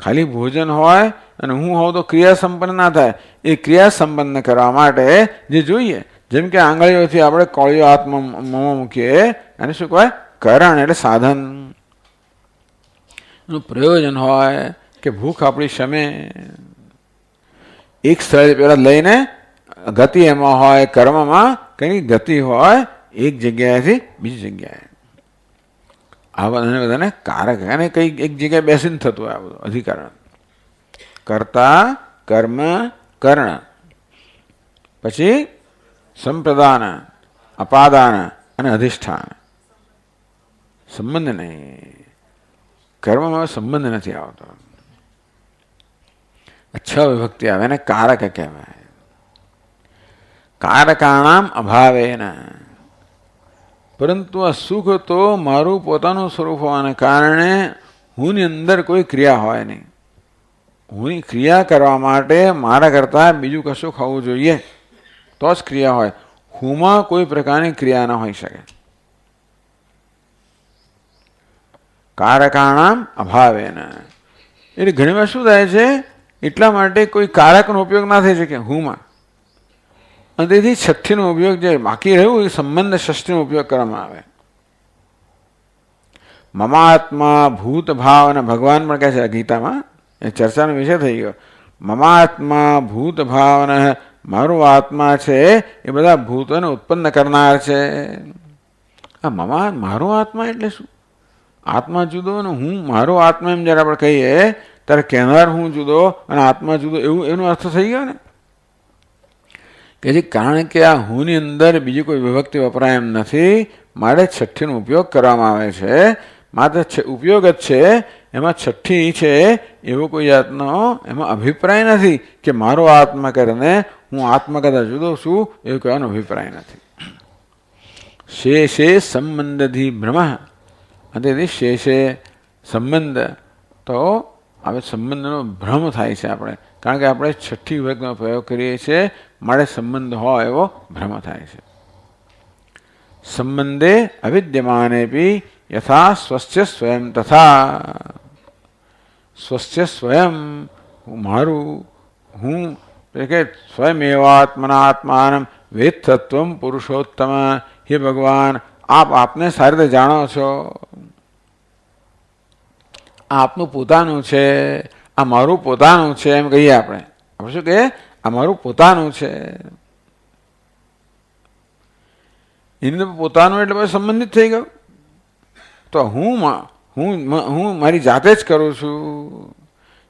ખાલી ભોજન હોય અને હું હોઉં તો ક્રિયા સંપન્ન ના થાય. એ ક્રિયા સંપન્ન કરવા માટે જે જોઈએ, જેમ કે આંગળીઓથી આપણે કોળીઓ હાથમાં મોંમાં મૂકીએ, એને શું કહેવાય? કરણ એટલે સાધન. નું પ્રયોજન હોય કે ભૂખ આપણી શમે. એક સ્થળે પેલા લઈને ગતિ એમાં હોય, કર્મમાં કઈ ગતિ હોય એક જગ્યાએથી બીજી જગ્યાએ. આ બધાને કારક અને કઈ એક જગ્યાએ બેસીને થતું હોય આ બધું અધિકરણ. કર્તા, કર્મ, કર્ણ, પછી સંપ્રદાન, અપાદાન અને અધિષ્ઠાન. સંબંધ નહીં, કર્મમાં સંબંધ નથી આવતો. 6 વિભક્તિ આવે એને કારક કહેવાય. કારકાણામ અભાવેન. પરંતુ આ સુખ તો મારું પોતાનું સ્વરૂપ હોવાને કારણે હુંની અંદર કોઈ ક્રિયા હોય નહીં. હુંની ક્રિયા કરવા માટે મારા કરતાં બીજું કશું ખાવું જોઈએ તો જ ક્રિયા હોય. હુંમાં કોઈ પ્રકારની ક્રિયા ન હોઈ શકે. કારકાણામ અભાવેન. એટલે ઘણી વાર શું થાય છે, એટલા માટે કોઈ કારકનો ઉપયોગ ના થઈ શકે હુંમાં. અને તેથી છઠ્ઠીનો ઉપયોગ જે બાકી રહ્યું એ સંબંધ ષષ્ઠીનો ઉપયોગ કરવામાં આવે. મમાત્મા ભૂત ભાવ, અને ભગવાન પણ કહે છે ગીતામાં, એ ચર્ચાનો વિષય થઈ ગયો. મમાત્મા ભૂત ભાવ, અને મારું આત્મા છે એ બધા ભૂતોને ઉત્પન્ન કરનાર છે. આ મારો આત્મા એટલે શું? આત્મા જુદો ને હું મારો આત્મા એમ જયારે આપણે કહીએ ત્યારે કહેનાર હું જુદો અને આત્મા જુદો, એવું એનો અર્થ થઈ ગયો ને. કે જે કારણ કે આ હુંની અંદર બીજી કોઈ વિભક્તિ વપરાય એમ નથી, મારે છઠ્ઠીનો ઉપયોગ કરવામાં આવે છે. માત્ર ઉપયોગ જ છે, એમાં છઠ્ઠી છે એવો કોઈ જાતનો એમાં અભિપ્રાય નથી કે મારો આત્મા કરીને હું આત્મા કરતા જુદો છું, એવું કહેવાનો અભિપ્રાય નથી. શેષે સંબંધધિ ભ્રમ. તેથી શેષે સંબંધ, તો હવે સંબંધનો ભ્રમ થાય છે આપણે, કારણ કે આપણે છઠ્ઠી વિભક્તિનો પ્રયોગ કરીએ છીએ, મારે સંબંધ હોય એવો ભ્રમ થાય છે. સંબંધે અવિદ્યમાનેપી યથા સ્વસ્ય સ્વયં તથા. સ્વસ્ય સ્વયં મારું હું કે સ્વયમેવાત્મનાત્માનમ વેત્તત્વમ પુરુષોત્તમ. હે ભગવાન, આપ આપને સારી રીતે જાણો છો. આપનું પોતાનું છે, આ મારું પોતાનું છે એમ કહીએ આપણે શું કહીએ? આ મારું પોતાનું છે. એની પોતાનું એટલે પછી સંબંધિત થઈ ગયું. તો હું મારી જાતે જ કરું છું.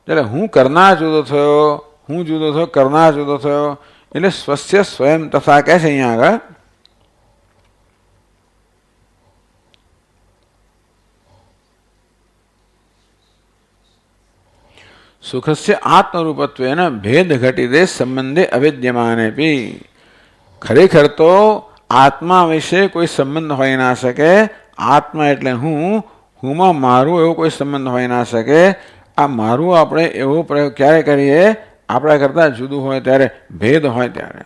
એટલે હું કરનાર જુદો થયો, હું જુદો થયો, કરનાર જુદો થયો. એટલે સ્વસ્ય સ્વયં તથા કહે છે અહીંયા આગળ. સુખસ્ય આત્મરૂપત્વેન ભેદ ઘટિતે સંબંધે અવિદ્યમાને પી. ખરેખર તો આત્મા વિશે કોઈ સંબંધ હોઈ ના શકે. આત્મા એટલે હુંમાં મારું એવો કોઈ સંબંધ હોઈ ના શકે. આ મારું આપણે એવો પ્રયોગ ક્યારે કરીએ? આપણા કરતાં જુદું હોય ત્યારે, ભેદ હોય ત્યારે.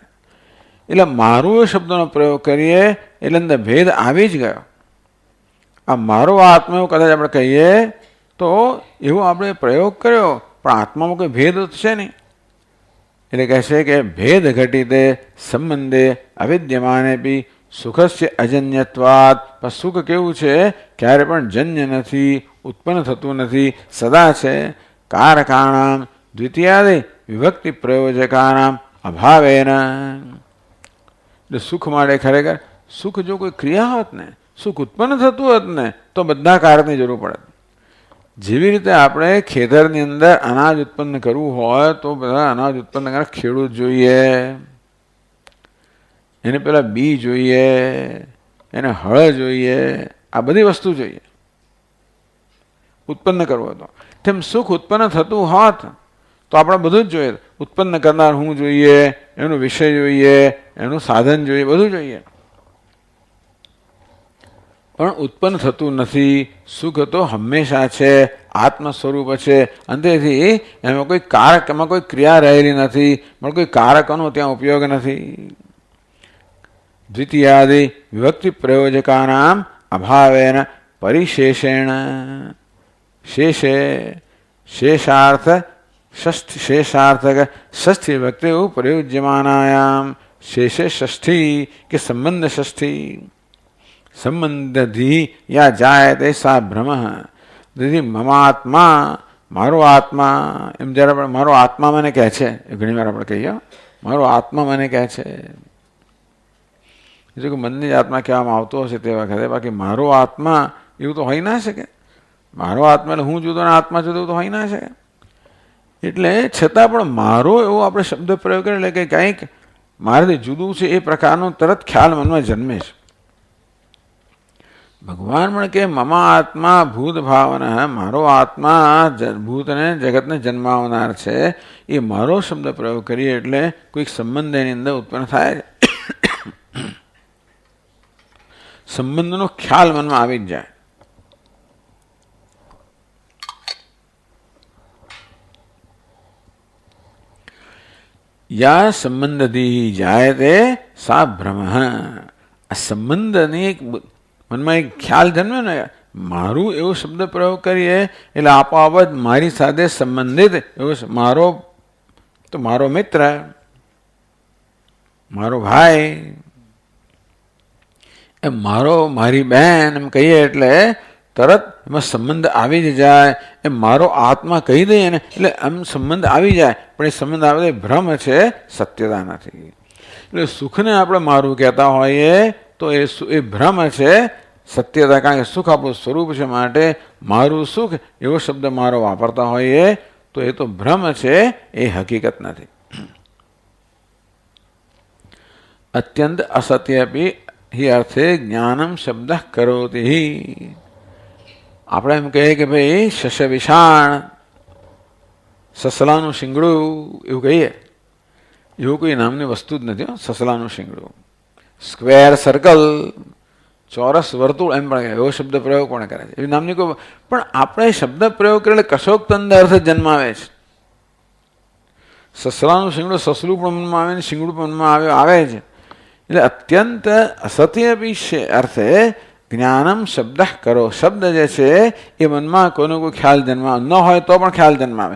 એટલે મારું એ શબ્દનો પ્રયોગ કરીએ એટલે અંદર ભેદ આવી જ ગયો. આ મારો આત્મા એવું કદાચ આપણે કહીએ તો એવો આપણે પ્રયોગ કર્યો, પણ આત્મામાં કોઈ ભેદ છે નહીં. એટલે કહે છે કે ભેદ ઘટિતે સંબંધે અવિદ્યમાને બી સુખસ્ય અજન્યત્વાદ. પણ સુખ કેવું છે? ક્યારે પણ જન્ય નથી, ઉત્પન્ન થતું નથી, સદા છે. કારકાણામ દ્વિતીયાદિ વિભક્તિ પ્રયોજકાનામ અભાવેન. એટલે સુખ માટે ખરેખર સુખ જો કોઈ ક્રિયા હોત ને, સુખ ઉત્પન્ન થતું હોત ને, તો બધા કારકની જરૂર પડે. જેવી રીતે આપણે ખેતરની અંદર અનાજ ઉત્પન્ન કરવું હોય તો બધા અનાજ ઉત્પન્ન કરવા ખેડૂત જોઈએ, એને પેલા બી જોઈએ, એને હળ જોઈએ, આ બધી વસ્તુ જોઈએ ઉત્પન્ન કરવું હતો. તેમ સુખ ઉત્પન્ન થતું હોત તો આપણે બધું જ જોઈએ. ઉત્પન્ન કરનાર હું જોઈએ, એનો વિષય જોઈએ, એનું સાધન જોઈએ, બધું જોઈએ. પણ ઉત્પન્ન થતું નથી. સુખ તો હંમેશા છે, આત્મ સ્વરૂપ છે. અંતેથી એમાં કોઈ કારક, એમાં કોઈ ક્રિયા રહેલી નથી, પણ કોઈ કારકનો ત્યાં ઉપયોગ નથી. દ્વિતીયાદિ વિભક્તિ પ્રયોજકાનામ અભાવેન પરિશેષેણ. શેષે શેષાર્થ શેષાર્થક ષષ્ઠી વિભક્તિ પ્રયુજ્યમાનાયામ શેષે ષષ્ઠી કે સંબંધ ષષ્ઠી. સંબંધથી યા જાયતે સા ભ્રમ. તેથી મમાત્મા, મારો આત્મા, એમ જ્યારે આપણે મારો આત્મા મને કહે છે, ઘણી વાર આપણે કહીએ મારો આત્મા મને કહે છે. જો કે મનની જ આત્મા કહેવામાં આવતો હશે તે વખતે, બાકી મારો આત્મા એવું તો હોઈ ના શકે. મારો આત્મા એટલે હું જુદો અને આત્મા જુદો તો હોઈ ના શકે. એટલે છતાં પણ મારો એવો આપણે શબ્દ પ્રયોગ કરીએ એટલે કે કંઈક મારાથી જુદું છે એ પ્રકારનો તરત ખ્યાલ મનમાં જન્મે છે. ભગવાન પણ કે મમા આત્મા ભૂત ભાવના, મારો આત્મા ભૂતને જગતને જન્માવનાર છે. એ મારો શબ્દ પ્રયોગ કરીએ એટલે કોઈક સંબંધ એની અંદર ઉત્પન્ન થાય છે. સંબંધનો ખ્યાલ મનમાં આવી જ જાય. યા સંબંધથી જાય તે સા ભ્રમ. આ સંબંધની એક મનમાં એક ખ્યાલ જન્મે ને, મારું એવો શબ્દ પ્રયોગ કરીએ એટલે આપોઆપ જ મારી સાથે સંબંધિત એવો મારો તો મારો મિત્ર, મારો ભાઈ, એમ મારો મારી બહેન એમ કહીએ એટલે તરત એમાં સંબંધ આવી જ જાય. એમ મારો આત્મા કહી દઈએ ને એટલે આમ સંબંધ આવી જાય. પણ એ સંબંધ આવે એ ભ્રમ છે, સત્યતા નથી. એટલે સુખને આપણે મારું કહેતા હોઈએ તો એ ભ્રમ છે, સત્યતા. કારણ કે સુખ આપણું સ્વરૂપ છે, માટે મારું સુખ એવો શબ્દ મારો વાપરતા હોઈએ તો એ તો ભ્રમ છે, એ હકીકત નથી. અત્યંત અસત્ય બી હિ અર્થે જ્ઞાનમ શબ્દ કરોતી. આપણે એમ કહીએ કે ભાઈ શશ વિષાણ, સસલાનું શિંગડું એવું કહીએ, એવું કોઈ નામની વસ્તુ જ નથી. સસલાનું શિંગડું, સ્ક્વેર સર્કલ, ચોરસ વર્તુળ એમ પણ એવો શબ્દ પ્રયોગ પણ કરે છે. એવી નામની કોઈ, પણ આપણે શબ્દ પ્રયોગ કરીએ એટલે કશોક તંદ અર્થ જન્માવે છે. સસલાનું શિંગડું, સસલું પણ મનમાં આવે ને શિંગડું પણ મનમાં આવે છે. એટલે અત્યંત અસત્ય બી છે અર્થે જ્ઞાનમ શબ્દ કરો. શબ્દ જે છે એ મનમાં કોઈનો કોઈ ખ્યાલ જન્માવે, ન હોય તો પણ ખ્યાલ જન્માવે.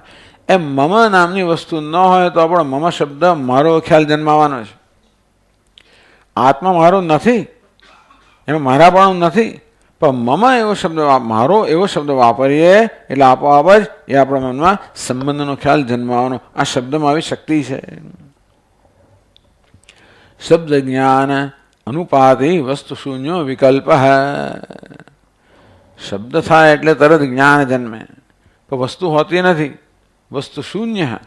એમ મમ નામની વસ્તુ ન હોય તો પણ મમ શબ્દ મારો ખ્યાલ જન્માવાનો છે. આત્મા મારો નથી, એમાં મારા પણ નથી, પણ મમ એવો શબ્દ મારો એવો શબ્દ વાપરીએ એટલે આપોઆપ જ એ આપણા મનમાં સંબંધનો ખ્યાલ જન્માવાનો આ શબ્દમાં આવી શક્તિ છે. શબ્દ જ્ઞાન અનુપાતિ વસ્તુ શૂન્યો વિકલ્પ. શબ્દ થાય એટલે તરત જ્ઞાન જન્મે, પણ વસ્તુ હોતી નથી, વસ્તુ શૂન્ય.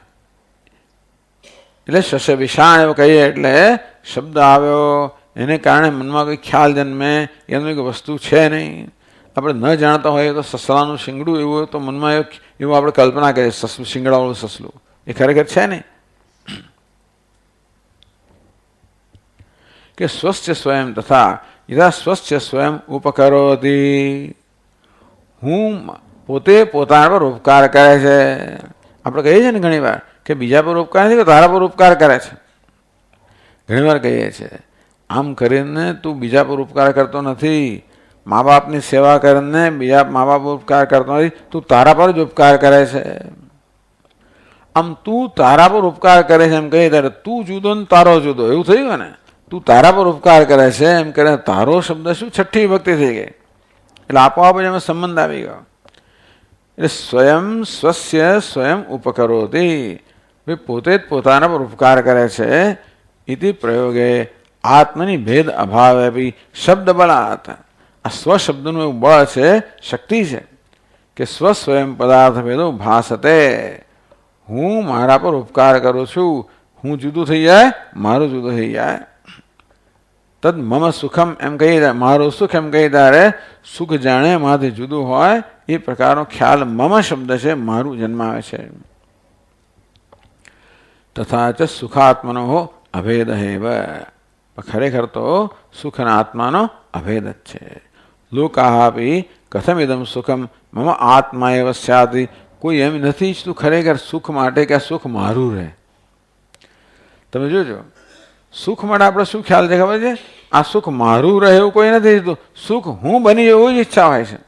એટલે શશ વિષાણ એવું કહીએ એટલે શબ્દ આવ્યો એને કારણે મનમાં કોઈ ખ્યાલ જન્મે, એનું કોઈ વસ્તુ છે નહીં. આપણે ન જાણતા હોઈએ તો સસલાનું શિંગડું એવું તો મનમાં એવું આપણે કલ્પના કરીએ, શિંગડાવાળું સસલું એ ખરેખર છે નહીં. કે સ્વસ્થ સ્વયં તથા યથા સ્વસ્થ સ્વયં ઉપકરોતી. હું પોતે પોતાના પર ઉપકાર કરે છે. આપણે કહીએ છીએ ને ઘણી વાર કે બીજા પર ઉપકાર નથી, તારા પર ઉપકાર કરે છે. ઘણી વાર કહીએ છીએ આમ કરીને તું બીજા પર ઉપકાર કરતો નથી, મા બાપની સેવા કરીને બીજા મા બાપ ઉપકાર કરતો નથી, તું તારા પર જ ઉપકાર કરે છે. આમ તું તારા પર ઉપકાર કરે છે એમ કહીએ ત્યારે તું જુદો ને તારો જુદો એવું થયું ને. તું તારા પર ઉપકાર કરે છે એમ કરે તારો શબ્દ શું છઠ્ઠી વિભક્તિ થઈ ગઈ એટલે આપોઆપ જ એમાં સંબંધ આવી ગયો. એટલે સ્વયં સ્વસ્ય સ્વયં ઉપકરોતી, પોતે જ પોતાના પર ઉપકાર કરે છે. ઇતિ પ્રયોગે આત્મની ભેદ અભાવે બી શબ્દ બળાત. આ સ્વશબ્દનું એવું બળ છે, શક્તિ છે કે સ્વ સ્વયં પદાર્થ ભેદો ભાસતે. હું મારા પર ઉપકાર કરું છું, હું જુદું થઈ જાય, મારું જુદું થઈ જાય. તદ મમ સુખમ એમ કહી દે, મારું સુખ એમ કહી ત્યારે સુખ જાણે મારાથી જુદું હોય એ પ્રકારનો ખ્યાલ મમ શબ્દ છે, મારું જન્માવે છે. તથા ચ સુખાત્મનો અભેદ હેવ. ખરેખર તો સુખના આત્માનો અભેદ જ છે. લોકાપી કથમ ઇદમ સુખમ મમ આત્મા એવ સ્યાતિ. કોઈ એમ નથી ઈચ્છતું ખરેખર સુખ માટે કે આ સુખ મારું રહે. તમે જોજો સુખ માટે આપણે શું ખ્યાલ છે ખબર છે? આ સુખ મારું રહે એવું કોઈ નથી ઈચ્છતું, સુખ હું બની જવું એવું જ ઈચ્છા હોય છે.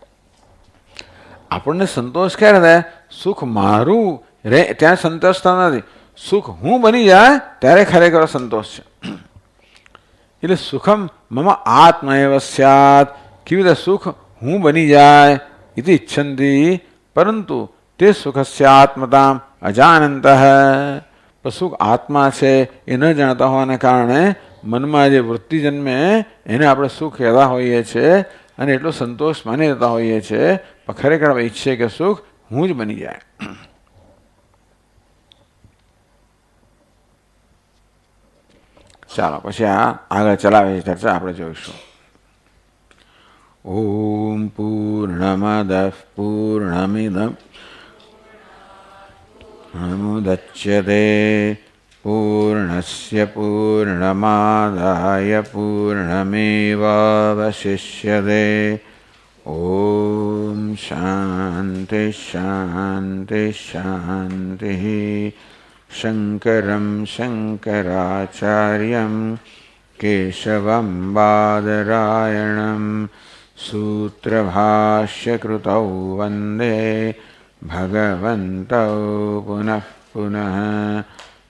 આપણને સંતોષ ક્યારે થાય? સુખ મારું રહે ત્યાં સંતોષ થતો નથી, સુખ હું બની જાય ત્યારે ખરેખર સંતોષ છે. એટલે સુખમ મમ આત્મા એવ સ્યાત. કેવી રીતે સુખ હું બની જાય ઇતિ ઈચ્છન્તિ, પરંતુ તે સુખસ્ય આત્મતામ અજાનંત. પણ સુખ આત્મા છે એ ન જાણતા હોવાને કારણે મનમાં જે વૃત્તિ જન્મે એને આપણે સુખ કહેતા હોઈએ છીએ અને એટલો સંતોષ માની લેતા હોઈએ છીએ, પણ ખરેખર આપણે ઈચ્છીએ કે સુખ હું જ બની જાય. ચાલો પછી આ આગળ ચલાવે ચર્ચા આપણે જોઈશું. ઓમ પૂર્ણમદ પૂર્ણમિદમ મુદચ્યતે પૂર્ણસ્ય પૂર્ણમાદાય પૂર્ણમેવાવશિષ્યતે. ઓમ શાંતિ શાંતિ શાંતિ. શંકરં શંકરાચાર્યં કેશવં બાદરાયણં સૂત્રભાષ્યકૃતૌ વંદે ભગવन्तौ પુનઃ પુનઃ.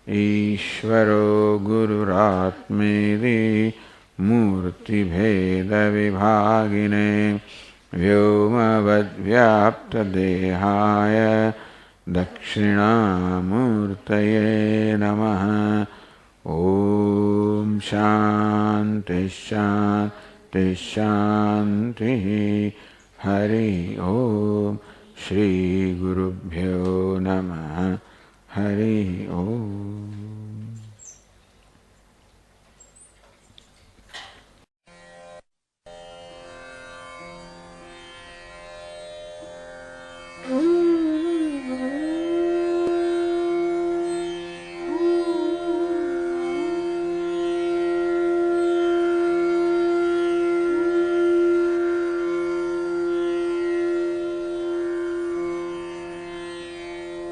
ઈશ્વરો ગુરુરાત્મેતિ મૂર્તિભેદવિભાગિને વ્યોમવદ્વ્યાપ્તદેહાય દક્ષિણામૂર્તયે નમઃ. ઓમ શાંતિ શાંતિ શાંતિ. હરિ ઓમ. શ્રી ગુરુભ્યો નમઃ. હરિ ઓમ.